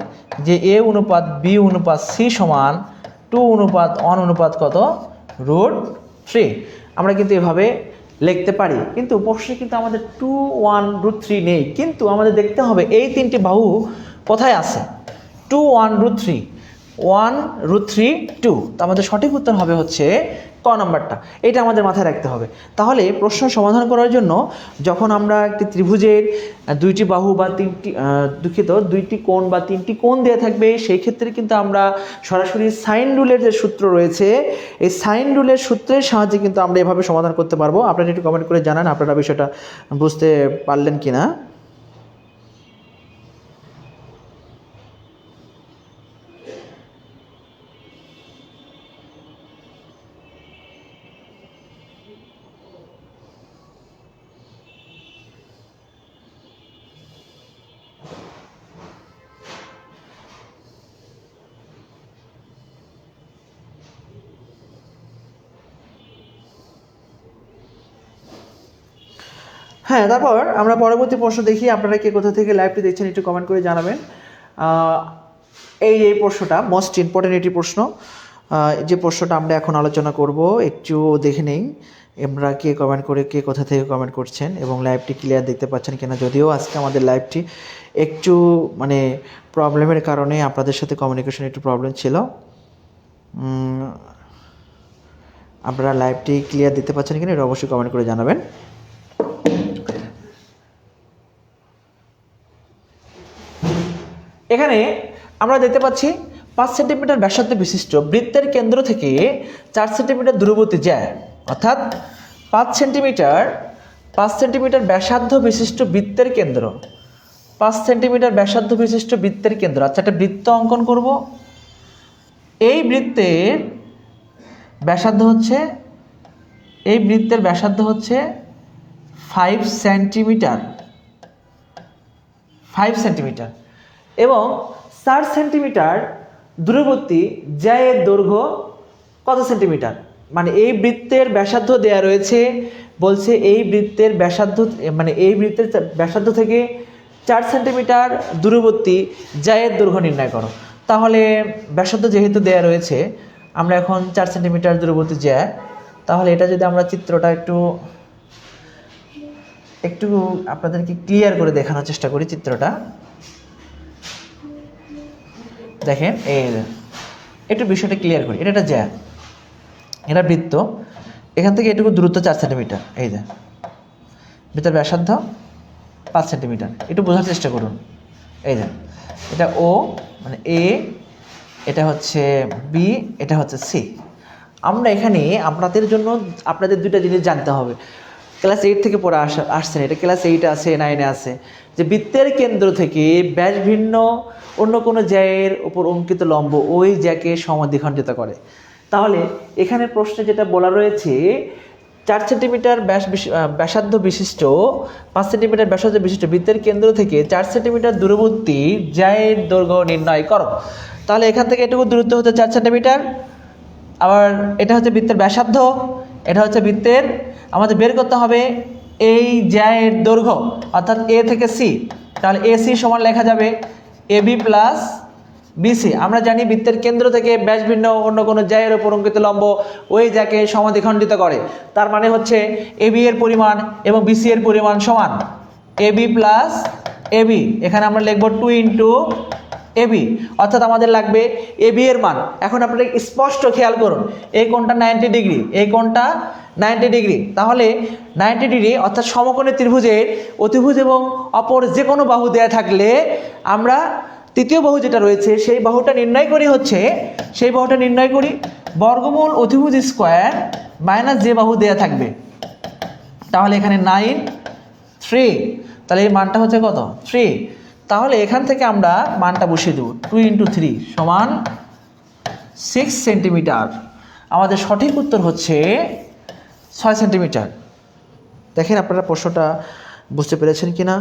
যে A অনুপাত B অনুপাত C সমান 2 অনুপাত 1 অনুপাত কত, √3। আমরা কিন্তু এভাবে লিখতে পারি, কিন্তু প্রশ্নে কিন্তু আমাদের 2, 1, √3 নেই, কিন্তু আমাদের দেখতে হবে এই তিনটি বাহু কোথায় আছে। 2, 1, √3, 1, √3, 2। তো আমাদের সঠিক উত্তর হবে হচ্ছে ক নাম্বারটা। এটা আমাদের মাথায় রাখতে হবে। তাহলে প্রশ্ন সমাধান করার জন্য যখন আমরা একটি ত্রিভুজের দুইটি বাহু বা দুইটি কোণ বা তিনটি কোণ দেওয়া থাকবে, সেই ক্ষেত্রে কিন্তু আমরা সরাসরি সাইন রুলের যে সূত্র রয়েছে, এই সাইন রুলের সূত্রের সাহায্যে কিন্তু আমরা এভাবে সমাধান করতে পারবো। আপনারা একটু কমেন্ট করে জানান আপনারা বিষয়টা বুঝতে পারলেন কিনা। হ্যাঁ, তারপর আমরা পরবর্তী প্রশ্ন দেখি। আপনারা কে কোথা থেকে লাইভটি দেখছেন একটু কমেন্ট করে জানাবেন। এই প্রশ্নটা মোস্ট ইম্পর্টেন্ট একটি প্রশ্ন, যে প্রশ্নটা আমরা এখন আলোচনা করব। একটু দেখে নেই আমরা কে কমেন্ট করে, কে কোথা থেকে কমেন্ট করছেন এবং লাইভটি ক্লিয়ার দেখতে পাচ্ছেন কিনা। যদিও আজকে আমাদের লাইভটি একটু প্রবলেমের কারণে আপনাদের সাথে কমিউনিকেশন একটু প্রবলেম ছিল। আপনারা লাইভটি ক্লিয়ার দেখতে পাচ্ছেন কিনা এটা অবশ্যই কমেন্ট করে জানাবেন। এখানে আমরা দেখতে পাচ্ছি 5 সেন্টিমিটার ব্যাসার্ধ বিশিষ্ট বৃত্তের কেন্দ্র থেকে 4 সেন্টিমিটার দূরবর্তী জ্যা, অর্থাৎ 5 সেন্টিমিটার ব্যাসার্ধ বিশিষ্ট বৃত্তের কেন্দ্র, 5 সেন্টিমিটার ব্যাসার্ধ বিশিষ্ট বৃত্তের কেন্দ্র। আচ্ছা, একটা বৃত্ত অঙ্কন করব। এই বৃত্তের ব্যাসার্ধ হচ্ছে 5 সেন্টিমিটার এবং 4 সেন্টিমিটার দূরবর্তী জ্যায়ের দৈর্ঘ্য কত সেন্টিমিটার। মানে এই বৃত্তের ব্যাসার্ধ দেয়া রয়েছে, বলছে এই বৃত্তের ব্যাসার্ধ থেকে 4 সেন্টিমিটার দূরবর্তী জ্যায়ের দৈর্ঘ্য নির্ণয় করো। তাহলে ব্যাসার্ধ যেহেতু দেয়া রয়েছে, আমরা এখন 4 সেন্টিমিটার দূরবর্তী জ্যা, তাহলে এটা যদি আমরা চিত্রটা একটু আপনাদেরকে ক্লিয়ার করে দেখানোর চেষ্টা করি। চিত্রটা দেখেন, একটু বিষয়টা ক্লিয়ার করি। এটা জ্যা, এটা বৃত্ত, এখান থেকে এটুকু দূরত্ব 4 সেন্টিমিটার। এই যে বৃত্তের ব্যাসার্ধ 5 সেন্টিমিটার, একটু বোঝার চেষ্টা করুন। এই যে এটা ও মানে এ, এটা হচ্ছে বি, এটা হচ্ছে সি। আমরা এখানে আপনাদের দুইটা জিনিস জানতে হবে। ক্লাস 8 থেকে পড়ে আসছেন, এটা ক্লাস 8 আছে, 9 আছে, যে বৃত্তের কেন্দ্র থেকে ব্যাস ভিন্ন অন্য কোনো জ্যায়ের উপর অঙ্কিত লম্ব ওই জ্যাকে সমদ্বিখণ্ডিত করে। তাহলে এখানে প্রশ্নে যেটা বলা রয়েছে, 4 সেন্টিমিটার ব্যাসার্ধ বিশিষ্ট 5 সেন্টিমিটার ব্যাসার্ধ বিশিষ্ট বৃত্তের কেন্দ্র থেকে 4 সেন্টিমিটার দূরবর্তী জ্যায়ের দৈর্ঘ্য নির্ণয় করো। তাহলে এখান থেকে এটুকু দূরত্ব হচ্ছে 4 সেন্টিমিটার, আবার এটা হচ্ছে বৃত্তের ব্যাসার্ধ, এটা হচ্ছে বৃত্তের, আমাদের বের করতে হবে এই জ্যায়ের দৈর্ঘ্য, অর্থাৎ এ থেকে সি। তাহলে এসি সমান লেখা যাবে এবি প্লাস বিসি। আমরা জানি বৃত্তের কেন্দ্র থেকে ব্যাস ভিন্ন অন্য কোনো জ্যায়ের উপর অঙ্কিত লম্ব ওই জ্যাকে সমদ্বিখণ্ডিত করে। তার মানে হচ্ছে এবি এর পরিমাণ এবং বিসি এর পরিমাণ সমান এবি প্লাস এবি। এখানে আমরা লিখব 2 ইন্টু এবি, অর্থাৎ আমাদের লাগবে এবি এর মান। এখন আপনারা স্পষ্ট খেয়াল করুন, এই কোণটা 90 ডিগ্রি, এই কোণটা 90 ডিগ্রি। তাহলে 90 ডিগ্রি অর্থাৎ সমকোণী ত্রিভুজের অতিভুজ এবং অপর যে কোনো বাহু দেয়া থাকলে আমরা তৃতীয় বাহু যেটা রয়েছে সেই বাহুটা নির্ণয় করি বর্গমূল অতিভুজ স্কোয়ার মাইনাস যে বাহু দেয়া থাকবে। তাহলে এখানে 9, 3, তাহলে এই মানটা হচ্ছে কত 3। তাহলে এখান থেকে আমরা মানটা বসিয়ে দেবো 2 × 3 সমান 6 সেন্টিমিটার। আমাদের সঠিক উত্তর হচ্ছে 6 সেন্টিমিটার। দেখেন আপনারা প্রশ্নটা বুঝতে পেরেছেন কি না?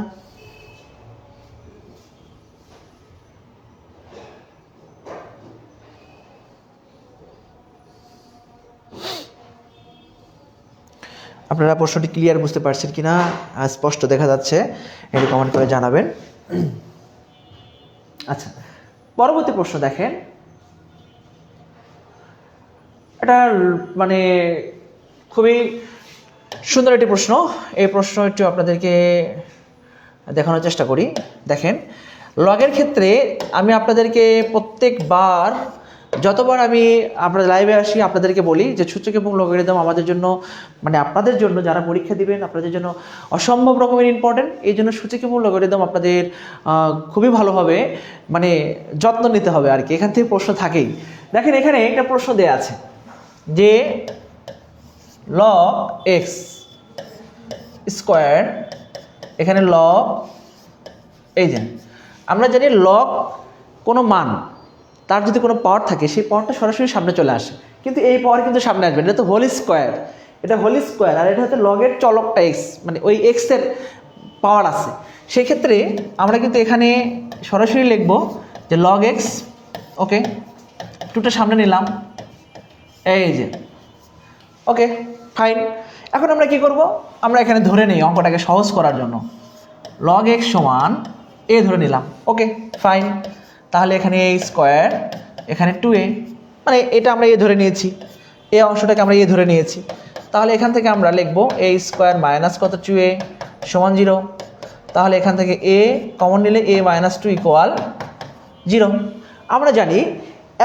আপনারা প্রশ্নটি ক্লিয়ার বুঝতে পারছেন কি না, স্পষ্ট দেখা যাচ্ছে, একটু কমেন্ট করে জানাবেন। আচ্ছা, পরবর্তী প্রশ্ন দেখেন। এটা মানে খুবই সুন্দর একটি প্রশ্ন। এই প্রশ্ন একটু আপনাদেরকে দেখানোর চেষ্টা করি। দেখেন, লগের ক্ষেত্রে আমি আপনাদেরকে প্রত্যেকবার যতবার আমি আপনাদের লাইভে আসি আপনাদেরকে বলি যে সূচক এবং লগারিদম আমাদের জন্য মানে আপনাদের জন্য যারা পরীক্ষা দিবেন আপনাদের জন্য অসম্ভব রকমের ইম্পর্টেন্ট। এই জন্য সূচক এবং লগারিদম আপনাদের খুবই ভালোভাবে মানে যত্ন নিতে হবে আর কি। এখান থেকে প্রশ্ন থাকেই। দেখেন এখানে একটা প্রশ্ন দেয়া আছে যে লগ এক্স স্কোয়ার, এখানে লগ, এই যে আমরা জানি লগ কোনো মান তার যদি কোনো পাওয়ার থাকে সেই পাওয়ারটা সরাসরি সামনে চলে আসে, কিন্তু এই পাওয়ার কিন্তু সামনে আসবে না। এটা তো হোল স্কোয়ার, এটা হোল স্কোয়ার, আর এটা হচ্ছে লগের চলকটা এক্স, মানে ওই এক্সের পাওয়ার আছে। সেক্ষেত্রে আমরা কিন্তু এখানে সরাসরি লিখব যে লগ এক্স, ওকে, টুটা সামনে নিলাম, এই যে, ওকে ফাইন। এখন আমরা কি করব, আমরা এখানে ধরে নিই অঙ্কটাকে সহজ করার জন্য লগ এক্স সমান এ ধরে নিলাম, ওকে ফাইন। তাহলে এখানে এ স্কোয়ার, এখানে 2a, মানে এটা আমরা এ ধরে নিয়েছি, এই অংশটাকে আমরা এ ধরে নিয়েছি। তাহলে এখান থেকে আমরা লিখব এ স্কোয়ার মাইনাস কত 2a সমান 0। তাহলে এখান থেকে এ কমন নিলে a মাইনাস 2 ইকুয়াল 0। আমরা জানি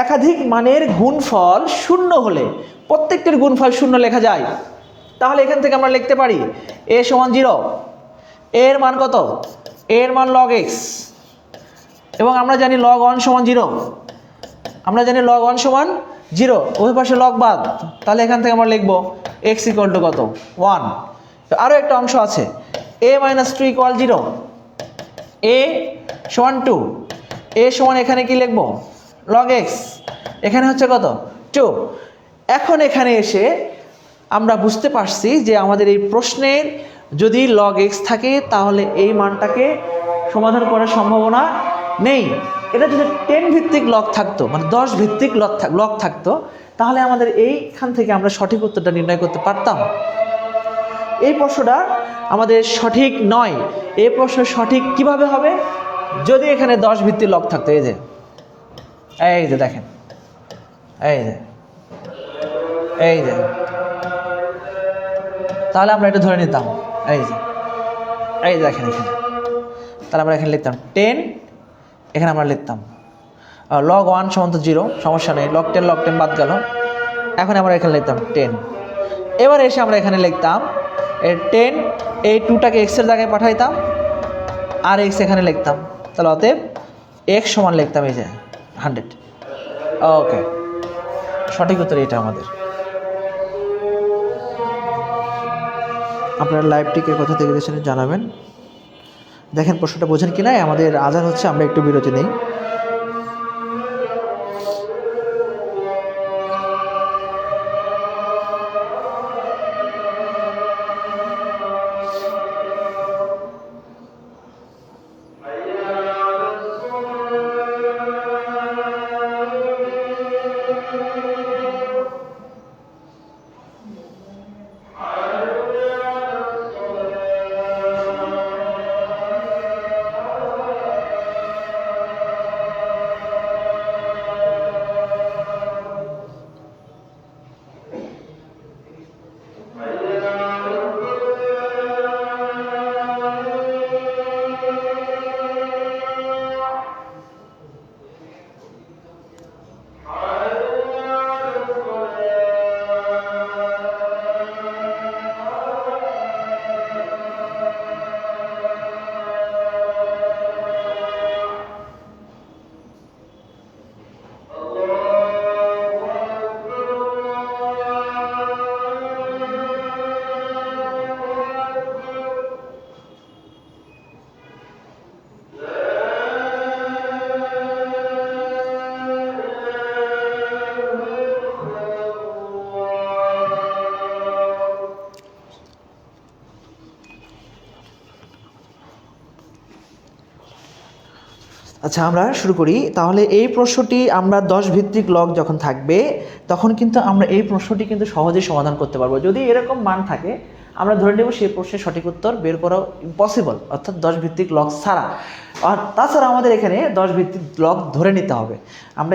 একাধিক মানের গুণফল শূন্য হলে প্রত্যেকটির গুণফল শূন্য লেখা যায়। তাহলে এখান থেকে আমরা লিখতে পারি a সমান 0, এর মান কত, এর মান লগ এক্স, এবং আমরা জানি লগ 1 সমান 0, আমরা জানি লগ 1 সমান 0, ওই পাশে লগ বাদ। তাহলে এখান থেকে আমরা লিখব x ইকুয়াল টু কত 1। আরও একটা অংশ আছে a মাইনাস 2 ইকুয়াল 0, a সমান 2, a সমান এখানে কি লিখব লগ এক্স, এখানে হচ্ছে কত 2। এখন এখানে এসে আমরা বুঝতে পারছি যে আমাদের এই প্রশ্নের যদি লগ এক্স থাকে তাহলে এই মানটাকে সমাধান করার সম্ভাবনা নেই। এটা যদি 10 ভিত্তিক লগ থাকতো, মানে 10 ভিত্তিক লগ থাকতো, তাহলে আমাদের এইখান থেকে আমরা সঠিক উত্তরটা নির্ণয় করতে পারতাম। এই প্রশ্নটা আমাদের সঠিক নয়। এই প্রশ্ন সঠিক কিভাবে হবে, যদি এখানে 10 ভিত্তিক লগ থাকতো। এই যে দেখেন, এই যে তাহলে আমরা এটা ধরে নিতাম, এই যে দেখেন এখানে, তাহলে আমরা এখানে লিখতাম 10, এখানে আমরা লিখতাম লগ 1 সমান তো 0, সমস্যা নেই, লগ 10 বাদ গেল। এখন আমরা এখানে লিখতাম 10। এবার এসে আমরা এখানে লিখতাম 10, এই 2টাকে এক্সের জায়গায় পাঠাইতাম আর এক্স এখানে লিখতাম। তাহলে অতএব এক্স সমান লিখতাম এই যে 100। ওকে, সঠিক উত্তর এটা আমাদের। আপনারা লাইভটিকে কোথা থেকে দেখছেন জানাবেন। দেখেন প্রশ্নটা বোঝেন কি না। আমাদের আজান হচ্ছে, আমরা একটু বিরতি নেই। আচ্ছা, আমরা শুরু করি। তাহলে এই প্রশ্নটি আমরা 10 ভিত্তিক লগ যখন থাকবে তখন কিন্তু আমরা এই প্রশ্নটি কিন্তু সহজেই সমাধান করতে পারবো। যদি এরকম মান থাকে আমরা ধরে নেব সেই প্রশ্নের সঠিক উত্তর বের করা ইম্পসিবল, অর্থাৎ 10 ভিত্তিক লগ ছাড়া। আর তাছাড়া আমাদের এখানে 10 ভিত্তিক লগ ধরে নিতে হবে। আমরা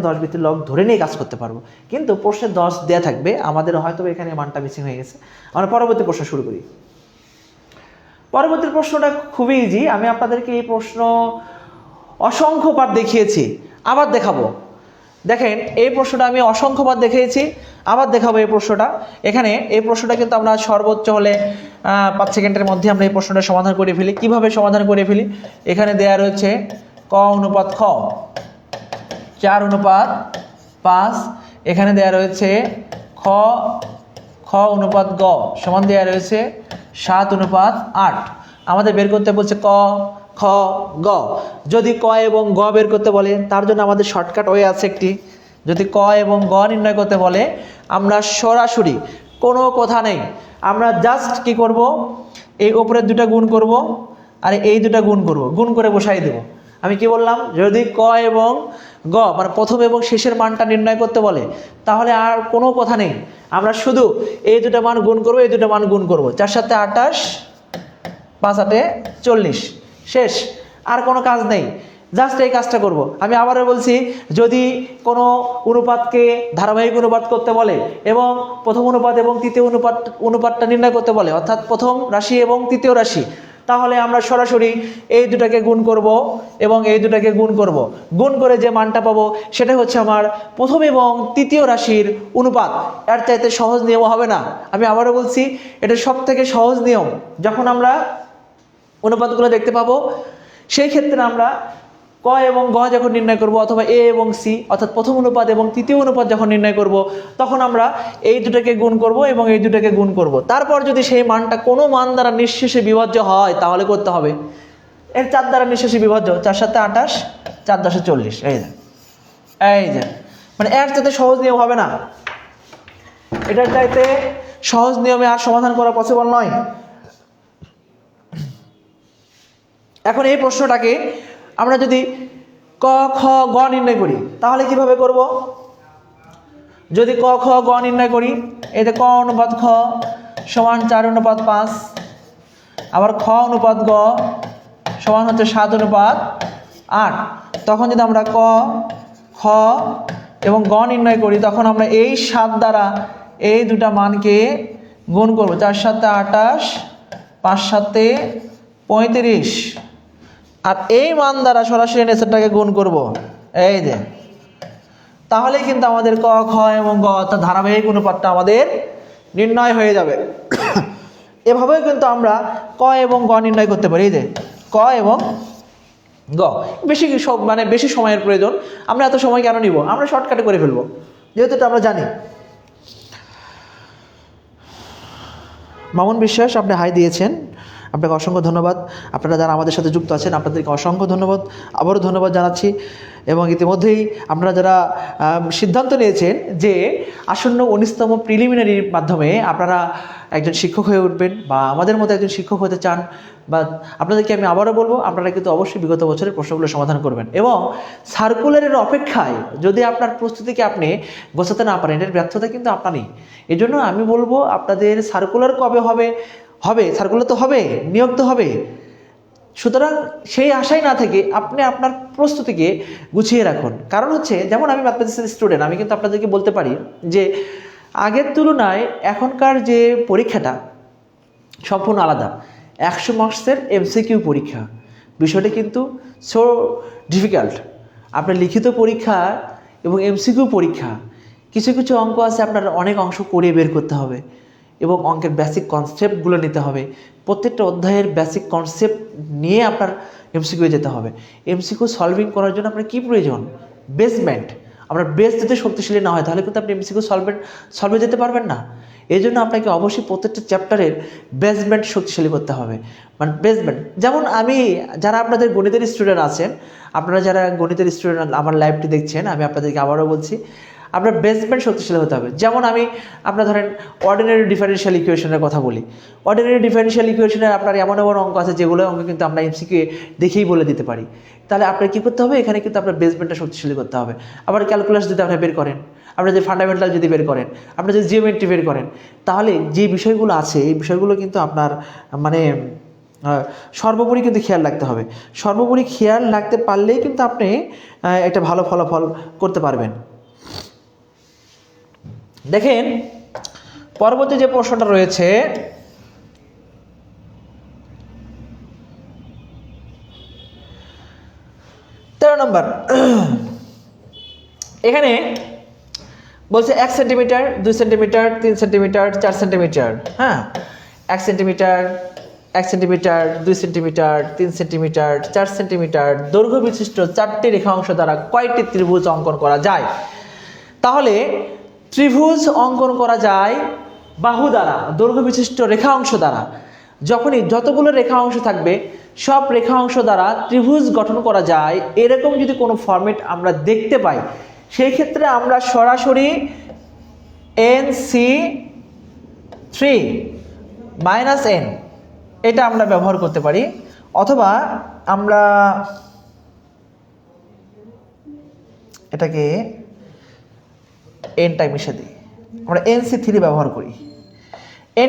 10 ভিত্তিক লগ ধরে নিয়ে কাজ করতে পারবো, কিন্তু প্রশ্নে 10 দেওয়া থাকবে, আমাদের হয়তো এখানে মানটা মিসিং হয়ে গেছে। আমরা পরবর্তী প্রশ্ন শুরু করি। পরবর্তী প্রশ্নটা খুবই ইজি। আমি আপনাদেরকে এই প্রশ্ন অসংখ্যবার দেখিয়েছি, আবার দেখাবো। দেখেন, এই প্রশ্নটা আমি অসংখ্যবার দেখিয়েছি, আবার দেখাবো এই প্রশ্নটা। এখানে এই প্রশ্নটা কিন্তু আমরা সর্বোচ্চ হলে 5 সেকেন্ডের মধ্যে আমরা এই প্রশ্নটা সমাধান করে ফেলি। কিভাবে সমাধান করে ফেলি? এখানে দেয়া রয়েছে ক অনুপাত খ 4:5। এখানে দেয়া রয়েছে খ অনুপাত গ সমান দেয়া রয়েছে 7:8। আমাদের বের করতে বলছে ক, খ, গ। যদি ক এবং গ বের করতে বলে তার জন্য আমাদের শর্টকাট ওয়ে আছে একটি। যদি ক এবং গ নির্ণয় করতে বলে আমরা সরাসরি, কোনো কথা নেই, আমরা জাস্ট কি করব, এই উপরের দুটা গুণ করব আর এই দুটা গুণ করব, গুণ করে বসাই দেব। আমি কি বললাম? যদি ক এবং গ মানে প্রথম এবং শেষের মানটা নির্ণয় করতে বলে তাহলে আর কোনো কথা নেই, আমরা শুধু এই দুটা মান গুণ করব, এই দুটা মান গুণ করব। 4 × 7 = 28, 5 × 8 = 40, শেষ। আর কোনো কাজ নেই, জাস্ট এই কাজটা করব। আমি আবারও বলছি, যদি কোনো অনুপাতকে ধারাবাহিক অনুপাত করতে বলে এবং প্রথম অনুপাত এবং তৃতীয় অনুপাতটা নির্ণয় করতে বলে, অর্থাৎ প্রথম রাশি এবং তৃতীয় রাশি, তাহলে আমরা সরাসরি এই দুটাকে গুণ করব এবং এই দুটাকে গুণ করব। গুণ করে যে মানটা পাবো সেটা হচ্ছে আমার প্রথম এবং তৃতীয় রাশির অনুপাত। এর চাইতে সহজ নিয়ম হবে না। আমি আবারও বলছি, এটা সবথেকে সহজ নিয়ম। যখন আমরা অনুপাতগুলো দেখতে পাবো সেই ক্ষেত্রে আমরা ক এবং গ যখন নির্ণয় করব, অথবা এ এবং সি অর্থাৎ প্রথম অনুপাত এবং তৃতীয় অনুপাত যখন নির্ণয় করব, তখন আমরা এই দুটাকে গুণ করব এবং এই দুটাকে গুণ করব। তারপর যদি সেই মানটা কোনো মান দ্বারা নিঃশেষে বিভাজ্য হয় তাহলে করতে হবে এর 4 দ্বারা নিঃশেষে বিভাজ্য। 4 × 7 = 28, 4 × 10 = 40। এই যে মানে এর চাইতে সহজ নিয়ম হবে না, এটার চাইতে সহজ নিয়মে আর সমাধান করা পসিবল নয়। এখন এই প্রশ্নটাকে আমরা যদি ক, খ, গ নির্ণয় করি তাহলে কিভাবে করব? যদি ক, খ, গ নির্ণয় করি, এতে ক অনুপাত খ সমান 4:5, আবার খ অনুপাত গ সমান হচ্ছে 7:8। তখন যদি আমরা ক, খ এবং গ নির্ণয় করি তখন আমরা এই 7 দ্বারা এই দুটা মানকে গুণ করব। 4 × 7 = 28, 5 × 7 = 35। আর এই মান দ্বারা সরাসরি নেচারটাকে গুণ করব, এই যে। তাহলেই কিন্তু আমাদের ক, খ এবং গ অর্থাৎ ধারাবাহিক অনুপাতটা আমাদের নির্ণয় হয়ে যাবে। এভাবেও কিন্তু আমরা ক এবং গ নির্ণয় করতে পারি। এই যে ক এবং গ, বেশি সময়ের প্রয়োজন। আমরা এত সময় কেন নিব? আমরা শর্টকাটে করে ফেলবো, যেহেতু এটা আমরা জানি। মামুন বিশ্বাস, আপনি হাই দিয়েছেন, আপনাকে অসংখ্য ধন্যবাদ। আপনারা যারা আমাদের সাথে যুক্ত আছেন আপনাদেরকে অসংখ্য ধন্যবাদ, আবারও ধন্যবাদ জানাচ্ছি। এবং ইতিমধ্যেই আপনারা যারা সিদ্ধান্ত নিয়েছেন যে আসন্ন 19তম প্রিলিমিনারির মাধ্যমে আপনারা একজন শিক্ষক হয়ে উঠবেন বা আমাদের মতো একজন শিক্ষক হতে চান, বা আপনাদেরকে আমি আবারও বলবো, আপনারা কিন্তু অবশ্যই বিগত বছরের প্রশ্নগুলো সমাধান করবেন। এবং সার্কুলারের অপেক্ষায় যদি আপনার প্রস্তুতিকে আপনি গোছাতে না পারেন, এর ব্যর্থতা কিন্তু আপনারই। এই জন্য আমি বলবো, আপনাদের সার্কুলার কবে হবে? সার্কুলার তো হবে, নিয়োগ তো হবে। সুতরাং সেই আশায় না থেকে আপনি আপনার প্রস্তুতিকে গুছিয়ে রাখুন। কারণ হচ্ছে, যেমন আমি ম্যাথমেটিক্সের স্টুডেন্ট, আমি কিন্তু আপনাদেরকে বলতে পারি যে আগের তুলনায় এখনকার যে পরীক্ষাটা সম্পূর্ণ আলাদা। 100 মার্কসের এমসিকিউ পরীক্ষা, বিষয়টা কিন্তু সো ডিফিকাল্ট। আপনার লিখিত পরীক্ষা এবং এমসিকিউ পরীক্ষা, কিছু কিছু অঙ্ক আছে আপনার অনেক অংশ করে বের করতে হবে এবং অঙ্কের বেসিক কনসেপ্টগুলো নিতে হবে। প্রত্যেকটা অধ্যায়ের বেসিক কনসেপ্ট নিয়ে আপনার এমসিকিউ যেতে হবে। এমসিকিউ সলভিং করার জন্য আপনার কী প্রয়োজন? বেসমেন্ট। আপনার বেস যদি শক্তিশালী না হয় তাহলে কিন্তু আপনি এমসিকিউ সলভে যেতে পারবেন না। এই জন্য আপনাকে অবশ্যই প্রত্যেকটা চ্যাপ্টারের বেসমেন্ট শক্তিশালী করতে হবে, মানে বেসমেন্ট। যেমন যারা আপনাদের গণিতের স্টুডেন্ট আছেন, আপনারা যারা গণিতের স্টুডেন্ট আমার লাইভটি দেখছেন, আমি আপনাদেরকে আবারও বলছি, আপনার বেসমেন্ট শক্তিশালী হতে হবে। যেমন আপনার ধরেন অর্ডিনারি ডিফারেনশিয়াল ইকুয়েশনের কথা বলি। অর্ডিনারি ডিফারেনশিয়াল ইকুয়েশনের আপনার এমন অঙ্ক আছে যেগুলো অঙ্ক কিন্তু আমরা এমসিকিউ দেখেই বলে দিতে পারি। তাহলে আপনার কী করতে হবে, এখানে কিন্তু আপনার বেসমেন্টটা শক্তিশালী করতে হবে। আবার ক্যালকুলাস যদি আপনি বের করেন, আপনি যদি ফান্ডামেন্টাল যদি বের করেন, আপনি যদি জিওমেট্রি বের করেন, তাহলে যে বিষয়গুলো আছে এই বিষয়গুলো কিন্তু আপনার মানে সর্বোপরি কিন্তু খেয়াল রাখতে হবে। সর্বোপরি খেয়াল রাখতে পারলেই কিন্তু আপনি একটা ভালো ফলাফল করতে পারবেন। দেখেন পরবর্তী যে প্রশ্নটা রয়েছে, তেরো নম্বর। এখানে বলছে 1 সেন্টিমিটার, 2 সেন্টিমিটার, 3 সেন্টিমিটার, 4 সেন্টিমিটার। হ্যাঁ, 1 centimetre, 1 centimetre, 2 centimetre, 3 centimetre, 4 centimetre দৈর্ঘ্য বিশিষ্ট 4টি রেখাংশ দ্বারা কয়টি ত্রিভুজ অঙ্কন করা যায়? তাহলে ত্রিভুজ অঙ্কন করা যায় বাহু দ্বারা, দৈর্ঘ্য বিশিষ্ট রেখা অংশ দ্বারা। যখনই যতগুলো রেখা অংশ থাকবে সব রেখা অংশ দ্বারা ত্রিভুজ গঠন করা যায়, এরকম যদি কোনো ফরম্যাট আমরা দেখতে পাই, সেই ক্ষেত্রে আমরা সরাসরি NC3 - n এটা আমরা ব্যবহার করতে পারি, অথবা আমরা এটাকে nটাই মিশে দিই, আমরা NC3 ব্যবহার করি।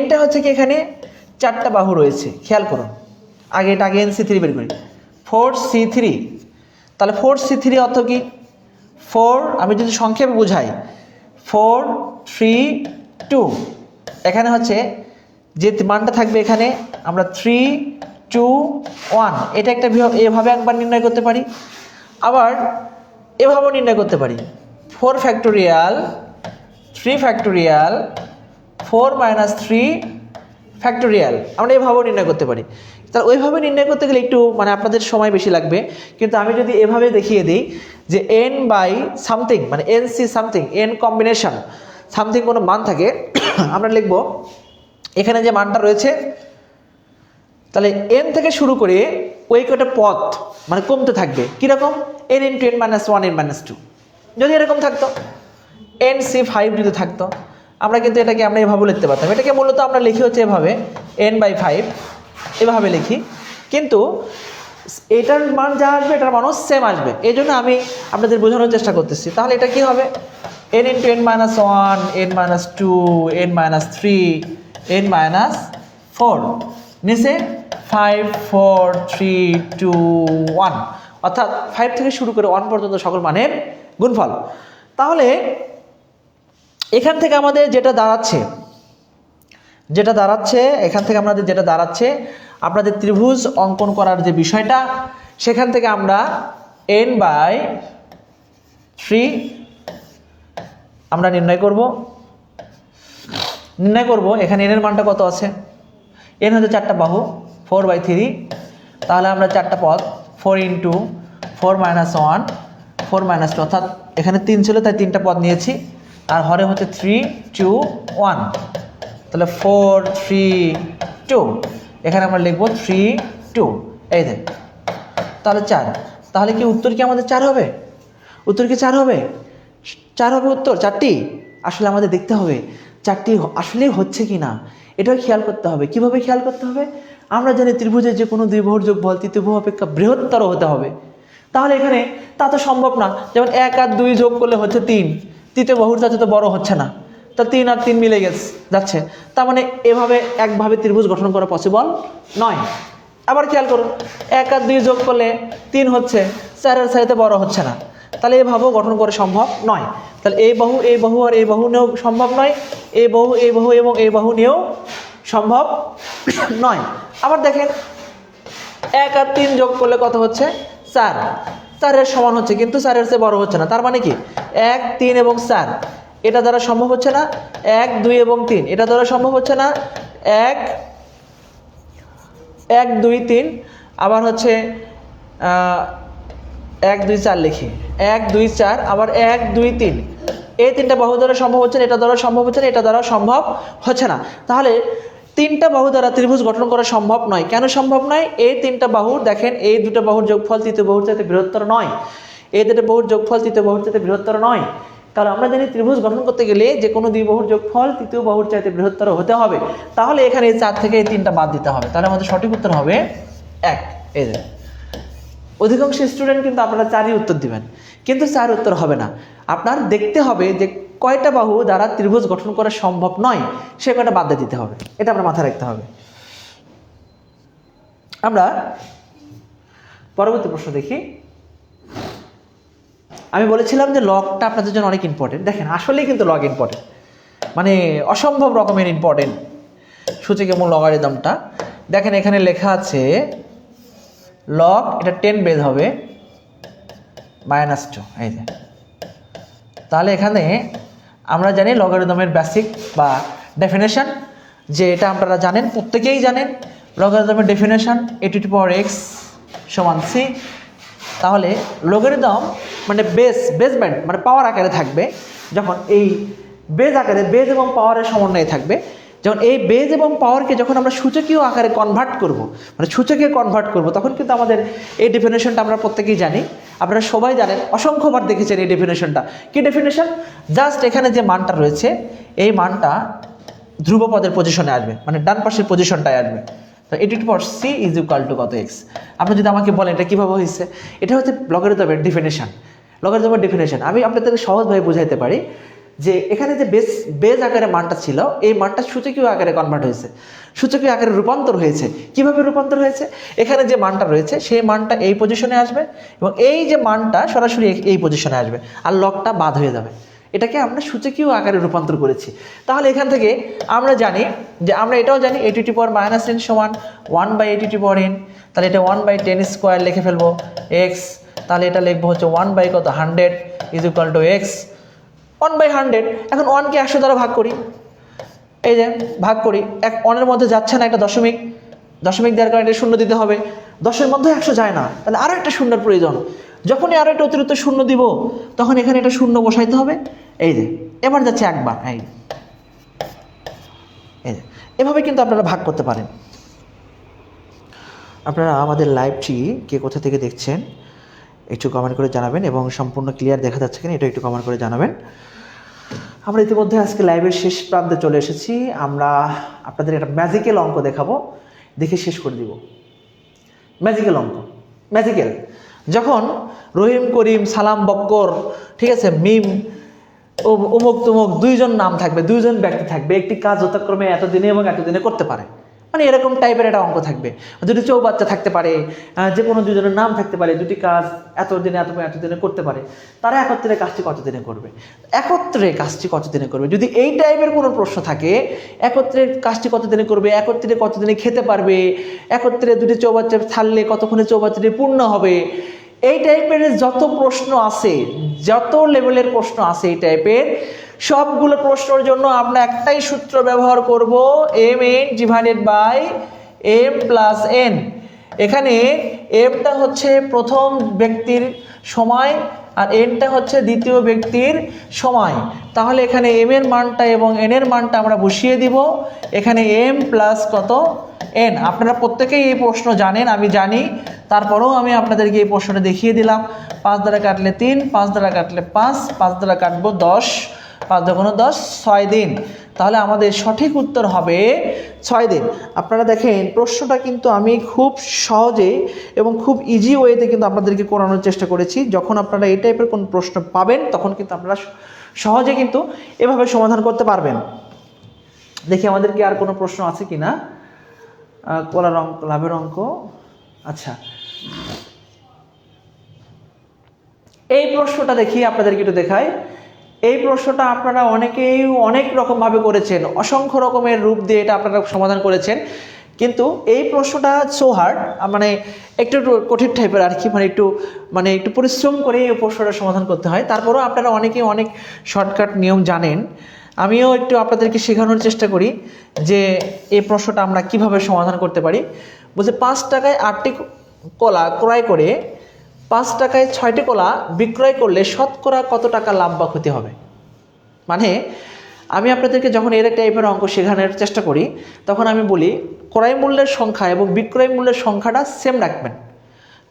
nটা হচ্ছে কি, এখানে 4টা বাহু রয়েছে, খেয়াল করুন। আগে NC3 বের করি, 4C3। তাহলে 4C3 অর্থ কি, 4, আমি যদি সংক্ষেপে বোঝাই, 4, 3, 2। এখানে হচ্ছে যে মানটা থাকবে, এখানে আমরা 3, 2, 1 এটা একটা এভাবে একবার নির্ণয় করতে পারি, আবার এভাবেও নির্ণয় করতে পারি। 4 ফ্যাক্টোরিয়াল, 3 ফ্যাক্টোরিয়াল, 4 - 3 ফ্যাক্টোরিয়াল, আমরা এভাবেও নির্ণয় করতে পারি। তাহলে ওইভাবে নির্ণয় করতে গেলে একটু আপনাদের সময় বেশি লাগবে, কিন্তু আমি যদি এভাবে দেখিয়ে দিই যে n বাই সামথিং মানে NC something, n combination something কোনো মান থাকে, আমরা লিখব এখানে যে মানটা রয়েছে, তাহলে n থেকে শুরু করে ওই কটা পথ কমতে থাকবে। কীরকম, n × n - 1 n - 2 যদি এরকম থাকতো, NC5 যদি থাকতো, আমরা কিন্তু এটাকে আমরা এভাবে লিখতে পারতাম। এটাকে মূলত আমরা লিখি হচ্ছে এভাবে n/5 এভাবে লিখি, কিন্তু এটার মান যা আসবে এটার মানও সেম আসবে। এই জন্য আমি আপনাদের বোঝানোর চেষ্টা করতেছি। তাহলে এটা কি হবে, n × n - 1 n - 2 n - 3 n - 4, নিচে 5 4 3 2 1, অর্থাৎ 5 থেকে শুরু করে 1 পর্যন্ত সকল মানের গুণফল। তাহলে এখান থেকে আমাদের যেটা দাঁড়াচ্ছে, এখান থেকে আমাদের যেটা দাঁড়াচ্ছে, আপনাদের ত্রিভুজ অঙ্কন করার যে বিষয়টা, সেখান থেকে আমরা n/3 আমরা নির্ণয় করব। এখানে n এর মানটা কত আছে, n হচ্ছে 4টা বাহু, 4/3। তাহলে আমরা 4টা পদ, 4 × 4 - 1 4 - 2, অর্থাৎ এখানে 3 ছিল তাই 3টা পদ নিয়েছি, আর হরে হচ্ছে 3 2 1, তাহলে 4 3 2, এখানে আমরা লিখব 3 2, এই দেখ, তাহলে 4। তাহলে কি উত্তর কি আমাদের 4 হবে? উত্তর কি 4 হবে? 4 হবে উত্তর, 4টি। আসলে আমাদের দেখতে হবে 4টি আসলেই হচ্ছে কি না, এটাও খেয়াল করতে হবে। কিভাবে খেয়াল করতে হবে? আমরা জানি ত্রিভুজের যে কোনো দুই বাহুর যোগফল তৃতীয় বাহু অপেক্ষা বৃহত্তর হতে হবে। তাহলে এখানে তা তো সম্ভব না, যেমন 1 আর 2 যোগ করলে হচ্ছে 3, তৃতীয় বাহুর চাইতে তো বড় হচ্ছে না, তা 3 আর 3 মিলে যাচ্ছে। তার মানে এভাবে একভাবে ত্রিভুজ গঠন করা পসিবল নয়। আবার খেয়াল করুন, 1 আর 2 যোগ করলে 3 হচ্ছে, 4-এর চাইতে বড় হচ্ছে না, তাহলে এভাবেও গঠন করা সম্ভব নয়। তাহলে এই বাহু আর এই বাহু নিয়েও সম্ভব নয়, এই বাহু এবং এই বাহু নিয়েও সম্ভব নয়। আবার দেখেন 1 আর 3 যোগ করলে কত হচ্ছে, 4, 4-এর সমান হচ্ছে, কিন্তু 4-এর চেয়ে বড় হচ্ছে না। তার মানে কি 1 3 এবং 4 এটা দ্বারা সম্ভব হচ্ছে না, 1 2 এবং 3 এটা দ্বারা সম্ভব হচ্ছে না, 1 2 3, আবার হচ্ছে 1 2 4 লিখি, 1 2 4, আবার 1 2 3, এই 3টা বাহু দ্বারা সম্ভব হচ্ছে না, এটা দ্বারা সম্ভব হচ্ছে না, এটা দ্বারা সম্ভব হচ্ছে না। তাহলে 3টা বাহু দ্বারা ত্রিভুজ গঠন করা সম্ভব নয়। কেন সম্ভব নয়? এই 3টা বাহু দেখেন, এই 2টা বাহুর যোগফল তৃতীয় বাহুর চাইতে বৃহত্তর নয়, এই 2টা বাহুর যোগফল তৃতীয় বাহুর চাইতে বৃহত্তর নয়। কারণ আমরা জানি ত্রিভুজ গঠন করতে গেলে যে কোনো দুই বাহুর যোগফল তৃতীয় বাহুর চাইতে বৃহত্তর হতে হবে, তাহলে এখানে এই 4 থেকে এই 3টা বাদ দিতে হবে, তাহলে আমাদের সঠিক উত্তর হবে 1। এই যে অধিকাংশ স্টুডেন্ট কিন্তু আপনারা 4ই উত্তর দিবেন, কিন্তু 4 উত্তর হবে না। আপনার দেখতে হবে যে কয়টা বাহু দ্বারা ত্রিভুজ গঠন করা সম্ভব নয়, সে কয়টা বাদ দিয়ে দিতে হবে, এটা আপনার মাথায় রাখতে হবে। আমরা পরবর্তী প্রশ্ন দেখি। আমি বলেছিলাম যে লগটা আপনাদের জন্য অনেক ইম্পর্টেন্ট। দেখেন আসলেই কিন্তু লগ ইম্পর্টেন্ট, মানে অসম্ভব রকমের ইম্পর্টেন্ট সূচক এবং লগারিদমটা। দেখেন এখানে লেখা আছে লগ, এটা 10 বেজ হবে -2। এই যে তাহলে এখানে আমরা জানি লগারিদমের বেসিক বা ডেফিনেশন, যে এটা আপনারা জানেন, প্রত্যেকেই জানেন লগারিদমের ডেফিনেশন a⁴x = c। তাহলে লগারিদম মানে বেসমেন্ট মানে পাওয়ার আকারে থাকবে। যখন এই বেজ আকারে, বেজ এবং পাওয়ারের সমন্বয়ে থাকবে, যখন এই বেজ এবং পাওয়ারকে যখন আমরা সূচকীয় আকারে কনভার্ট করব, মানে সূচকে কনভার্ট করব, তখন কিন্তু আমাদের এই ডেফিনেশনটা আমরা প্রত্যেকেই জানি, আপনারা সবাই জানেন, অসংখ্যবার দেখেছেন এই ডেফিনেশনটা। কি ডেফিনেশন? জাস্ট এখানে যে মানটা রয়েছে এই মানটা ধ্রুবপদের পজিশনে আসবে, মানে ডান পাশের পজিশনটায় আসবে। তো a⁴c = কত x। আপনি যদি আমাকে বলেন এটা কীভাবে হয়েছে, এটা হচ্ছে লগারিদমের ডেফিনেশন। লগারিদমের ডেফিনেশন আমি আপনাদেরকে সহজভাবে বুঝাইতে পারি যে এখানে যে বেজ আকারে মানটা ছিল, এই মানটা সূচকীয় আকারে কনভার্ট হয়েছে, সূচকীয় আকারে রূপান্তর হয়েছে। কিভাবে রূপান্তর হয়েছে? এখানে যে মানটা রয়েছে সেই মানটা এই পজিশনে আসবে এবং এই যে মানটা সরাসরি এই পজিশনে আসবে, আর লগটা বাদ হয়ে যাবে। এটাকে আমরা সূচকীয় আকারে রূপান্তর করেছি। তাহলে এখান থেকে আমরা জানি যে, আমরা এটাও জানি a⁻n = 1/a⁴n। তাহলে এটা 1/10² লিখে ফেলবো x। তাহলে এটা লিখবো হচ্ছে 1/100 = x 1/100। এখন 1কে 100 দ্বারা ভাগ করি, এই যে ভাগ করি, 1-এর মধ্যে যাচ্ছে না, একটা দশমিক দেওয়ার কারণে এটা 0 দিতে হবে। 10-এর মধ্যে 100 যায় না, তাহলে আরও একটা শূন্যের প্রয়োজন। যখনই আরও একটা অতিরিক্ত 0 দিব, তখন এখানে একটা 0 বসাইতে হবে। এই যে এবার যাচ্ছে একবার, এই যে এভাবে কিন্তু আপনারা ভাগ করতে পারেন। আপনারা আমাদের লাইভটি কে কোথা থেকে দেখছেন একটু কমেন্ট করে জানাবেন, এবং সম্পূর্ণ ক্লিয়ার দেখা যাচ্ছে কিনা এটা একটু কমেন্ট করে জানাবেন। আমরা ইতিমধ্যে আজকে লাইভের শেষ প্রান্তে চলে এসেছি। আমরা আপনাদের একটা ম্যাজিক্যাল অঙ্ক দেখাবো, দেখে শেষ করে দিব। ম্যাজিক্যাল অঙ্ক, ম্যাজিক্যাল। যখন রহিম, করিম, সালাম, বক্কর, ঠিক আছে, মিম, অমুক তমুক 2জন নাম থাকবে, 2জন ব্যক্তি থাকবে, একটি কাজ যথাক্রমে এতদিনে এবং এতদিনে করতে পারে, মানে এরকম টাইপের একটা অঙ্ক থাকবে। দুটি চৌবাচ্চা থাকতে পারে, যে কোনো 2জনের নাম থাকতে পারে, দুটি কাজ এতদিনে করতে পারে। তারা একত্রে কাজটি কতদিনে করবে? যদি এই টাইপের কোনো প্রশ্ন থাকে, একত্রে কাজটি কতদিনে করবে, একত্রে কতদিনে খেতে পারবে, একত্রে দুটি চৌবাচ্চা ছাড়লে কতক্ষণে চৌবাচ্চাটি পূর্ণ হবে, এই টাইপের যত প্রশ্ন আছে, যত লেভেলের প্রশ্ন আছে এই টাইপের সবগুলো প্রশ্নের জন্য আমরা একটাই সূত্র ব্যবহার করব, m/m+n। এখানে mটা হচ্ছে প্রথম ব্যক্তির সময় আর nটা হচ্ছে দ্বিতীয় ব্যক্তির সময়। তাহলে এখানে m এর মানটা এবং n এর মানটা আমরা বসিয়ে দিব। এখানে m প্লাস কত n। আপনারা প্রত্যেকেই এই প্রশ্ন জানেন, আমি জানি, তারপরেও আমি আপনাদেরকে এই প্রশ্নটা দেখিয়ে দিলাম। 5 দ্বারা কাটলে 3, 5 দ্বারা কাটলে 5, 5 দ্বারা কাটবো 10, 5 × 10 6 দিন। তাহলে আমাদের সঠিক উত্তর হবে 6 দিন। আপনারা দেখেন প্রশ্নটা কিন্তু আমি খুব সহজে এবং খুব ইজি ওয়েতে কিন্তু আপনাদেরকে করানোর চেষ্টা করেছি। যখন আপনারা এই টাইপের কোন প্রশ্ন পাবেন তখন কিন্তু আপনারা সহজে কিন্তু এভাবে সমাধান করতে পারবেন। দেখি আমাদের কি আর কোনো প্রশ্ন আছে কি না। কলার অঙ্ক, লাভের অঙ্ক। আচ্ছা, এই প্রশ্নটা দেখি আপনাদেরকে একটু দেখাই। এই প্রশ্নটা আপনারা অনেকেই অনেক রকমভাবে করেছেন, অসংখ্য রকমের রূপ দিয়ে এটা আপনারা সমাধান করেছেন, কিন্তু এই প্রশ্নটা সো হার্ড, মানে একটু কঠিন টাইপের আর কি, মানে একটু পরিশ্রম করে এই প্রশ্নটা সমাধান করতে হয়। তারপরেও আপনারা অনেকেই অনেক শর্টকাট নিয়ম জানেন, আমিও একটু আপনাদেরকে শেখানোর চেষ্টা করি যে এই প্রশ্নটা আমরা কিভাবে সমাধান করতে পারি। বলছে 5 টাকায় 8টি কলা ক্রয় করে 5 টাকায় 6টি কলা বিক্রয় করলে শতকরা কত টাকা লাভ বা ক্ষতি হবে? মানে আমি আপনাদেরকে যখন এর টাইপের অঙ্ক শেখানোর চেষ্টা করি তখন আমি বলি ক্রয় মূল্যের সংখ্যা এবং বিক্রয় মূল্যের সংখ্যাটা সেম রাখবেন।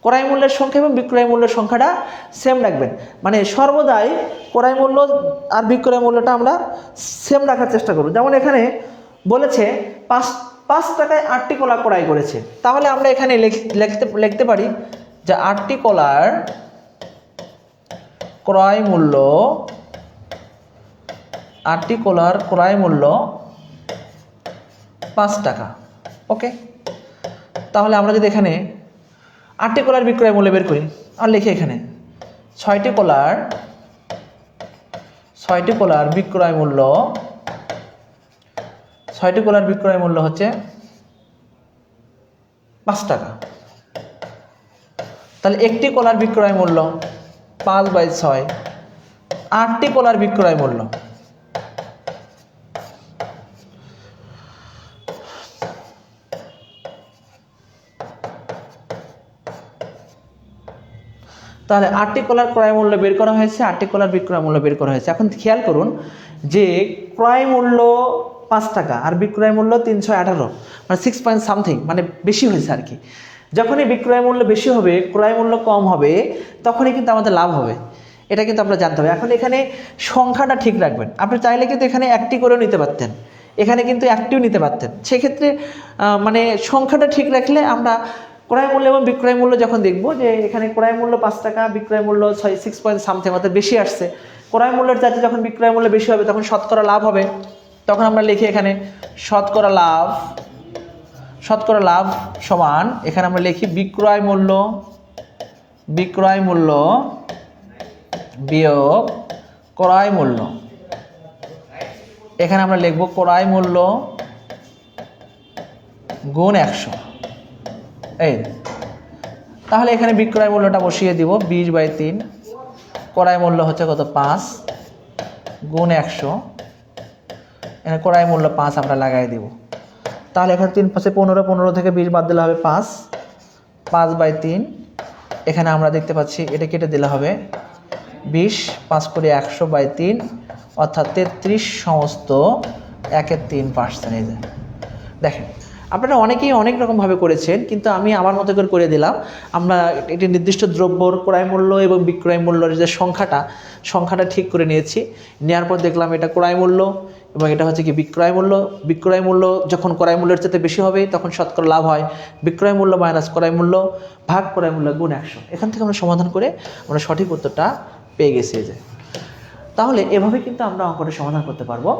ক্রয় মূল্যের সংখ্যা এবং বিক্রয় মূল্যের সংখ্যাটা সেম রাখবেন, মানে সর্বদাই ক্রয় মূল্য আর বিক্রয় মূল্যটা আমরা সেম রাখার চেষ্টা করব। যেমন এখানে বলেছে 5 টাকায় 8টি কলা ক্রয় করেছে, তাহলে আমরা এখানে লিখতে পারি যে 8টি কলার ক্রয় মূল্য 8টি কলার ক্রয় মূল্য 5 টাকা। ওকে, তাহলে আমরা যদি এখানে 8টি কলার বিক্রয় মূল্য বের করি আর লিখি এখানে 6টি কলার বিক্রয় মূল্য 6টি কলার বিক্রয় মূল্য হচ্ছে 5 টাকা। তাহলে একটি কলার বিক্রয় মূল্য 5/6, 8টি কলার বিক্রয় মূল্য। তাহলে 8টি কলার ক্রয় মূল্য বের করা হয়েছে, 8টি কলার বিক্রয় মূল্য বের করা হয়েছে। এখন খেয়াল করুন যে ক্রয় মূল্য 5 টাকা আর বিক্রয় মূল্য 318, মানে 6 পয়েন্ট সামথিং, মানে বেশি হয়েছে আর কি। যখনই বিক্রয় মূল্য বেশি হবে, ক্রয় মূল্য কম হবে, তখনই কিন্তু আমাদের লাভ হবে, এটা কিন্তু আমরা জানতে হবে। এখন এখানে সংখ্যাটা ঠিক রাখবেন। আপনি চাইলে কিন্তু এখানে 1টি করেও নিতে পারতেন, এখানে কিন্তু 1টিও নিতে পারতেন। সেক্ষেত্রে মানে সংখ্যাটা ঠিক রাখলে আমরা ক্রয় মূল্য এবং বিক্রয় মূল্য যখন দেখব যে এখানে ক্রয় মূল্য 5 টাকা, বিক্রয় মূল্য 6 পয়েন্ট সামথিং, অর্থাৎ বেশি আসছে, ক্রয় মূল্যের চাইতে যখন বিক্রয় মূল্য বেশি হবে তখন শতকরা লাভ হবে। তখন আমরা লিখি এখানে শতকরা লাভ সমান, এখানে আমরা লিখি বিক্রয় মূল্য বিয়োগ ক্রয় মূল্য। এখানে আমরা লিখব ক্রয় মূল্য গুণ 100। এই তাহলে এখানে বিক্রয় মূল্যটা বসিয়ে দিব 20/3, ক্রয় মূল্য হচ্ছে কত 5 গুণ 100, এখানে ক্রয় মূল্য 5 আমরা লাগাই দিব। তাহলে এখানে 3 5 15, 15 থেকে 20 বাদ দিলে হবে 5/3। এখানে আমরা দেখতে পাচ্ছি এটা কেটে দিলে হবে 20, 5 করে 100/3, অর্থাৎ 33 সমস্ত 1/3%। এই যে দেখেন, আপনারা অনেকেই অনেক রকমভাবে করেছেন, কিন্তু আমি আমার মতো করে দিলাম। আমরা একটি নির্দিষ্ট দ্রব্যর ক্রয় মূল্য এবং বিক্রয় মূল্যের যে সংখ্যাটা ঠিক করে নিয়েছি। নেওয়ার পর দেখলাম এটা ক্রয় মূল্য এবং এটা হচ্ছে কি বিক্রয় মূল্য। বিক্রয় মূল্য যখন ক্রয় মূল্যের চাইতে বেশি হবে তখন শতকরা লাভ হয়। বিক্রয় মূল্য মাইনাস ক্রয় মূল্য ভাগ ক্রয় মূল্য গুণ 100। এখান থেকে আমরা সমাধান করে আমরা সঠিক উত্তরটা পেয়ে গেছি। যে তাহলে এভাবে কিন্তু আমরা অঙ্কটা সমাধান করতে পারবো।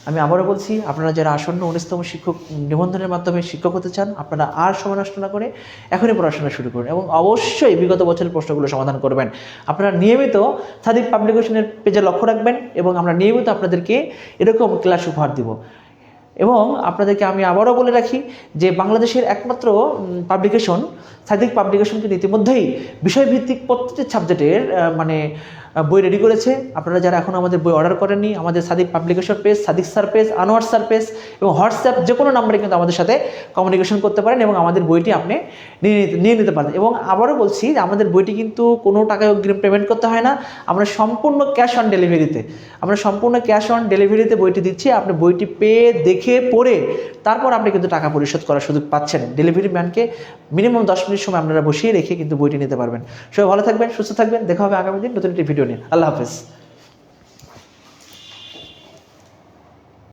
আমি আবারও বলছি, আপনারা যারা আসন্ন 19তম শিক্ষক নিবন্ধনের মাধ্যমে শিক্ষক হতে চান, আপনারা আর সময় নষ্ট না করে এখনই পড়াশোনা শুরু করুন এবং অবশ্যই বিগত বছরের প্রশ্নগুলো সমাধান করবেন। আপনারা নিয়মিত সাদিক পাবলিকেশনের পেজে লক্ষ্য রাখবেন এবং আমরা নিয়মিত আপনাদেরকে এরকম ক্লাস উপহার দিব। এবং আপনাদেরকে আমি আবারও বলে রাখি যে বাংলাদেশের একমাত্র পাবলিকেশন সাদিক পাবলিকেশন কিন্তু ইতিমধ্যেই বিষয়ভিত্তিক প্রত্যেকটি সাবজেক্টের মানে বই রেডি করেছে। আপনারা যারা এখন আমাদের বই অর্ডার করেননি, আমাদের Sadik publication page, Sadik sir page, Anwar sir page এবং হোয়াটসঅ্যাপ যে কোনো নাম্বারে কিন্তু আমাদের সাথে কমিউনিকেশন করতে পারেন এবং আমাদের বইটি আপনি নিয়ে নিতে পারেন। এবং আবারও বলছি যে আমাদের বইটি কিন্তু কোনো টাকায় অগ্রিম পেমেন্ট করতে হয় না। আমরা সম্পূর্ণ ক্যাশ অন ডেলিভারিতে বইটি দিচ্ছি। আপনি বইটি পেয়ে দেখে পড়ে তারপর আপনি কিন্তু টাকা পরিশোধ করার সুযোগ পাচ্ছেন। ডেলিভারি ম্যানকে মিনিমাম 10 মিনিট সময় আপনারা বসিয়ে রেখে কিন্তু বইটি নিতে পারবেন। সবাই ভালো থাকবেন, সুস্থ থাকবেন। দেখা হবে আগামী দিন নতুন একটি ভিডিও নিয়ে। আল্লাহ হাফেজ।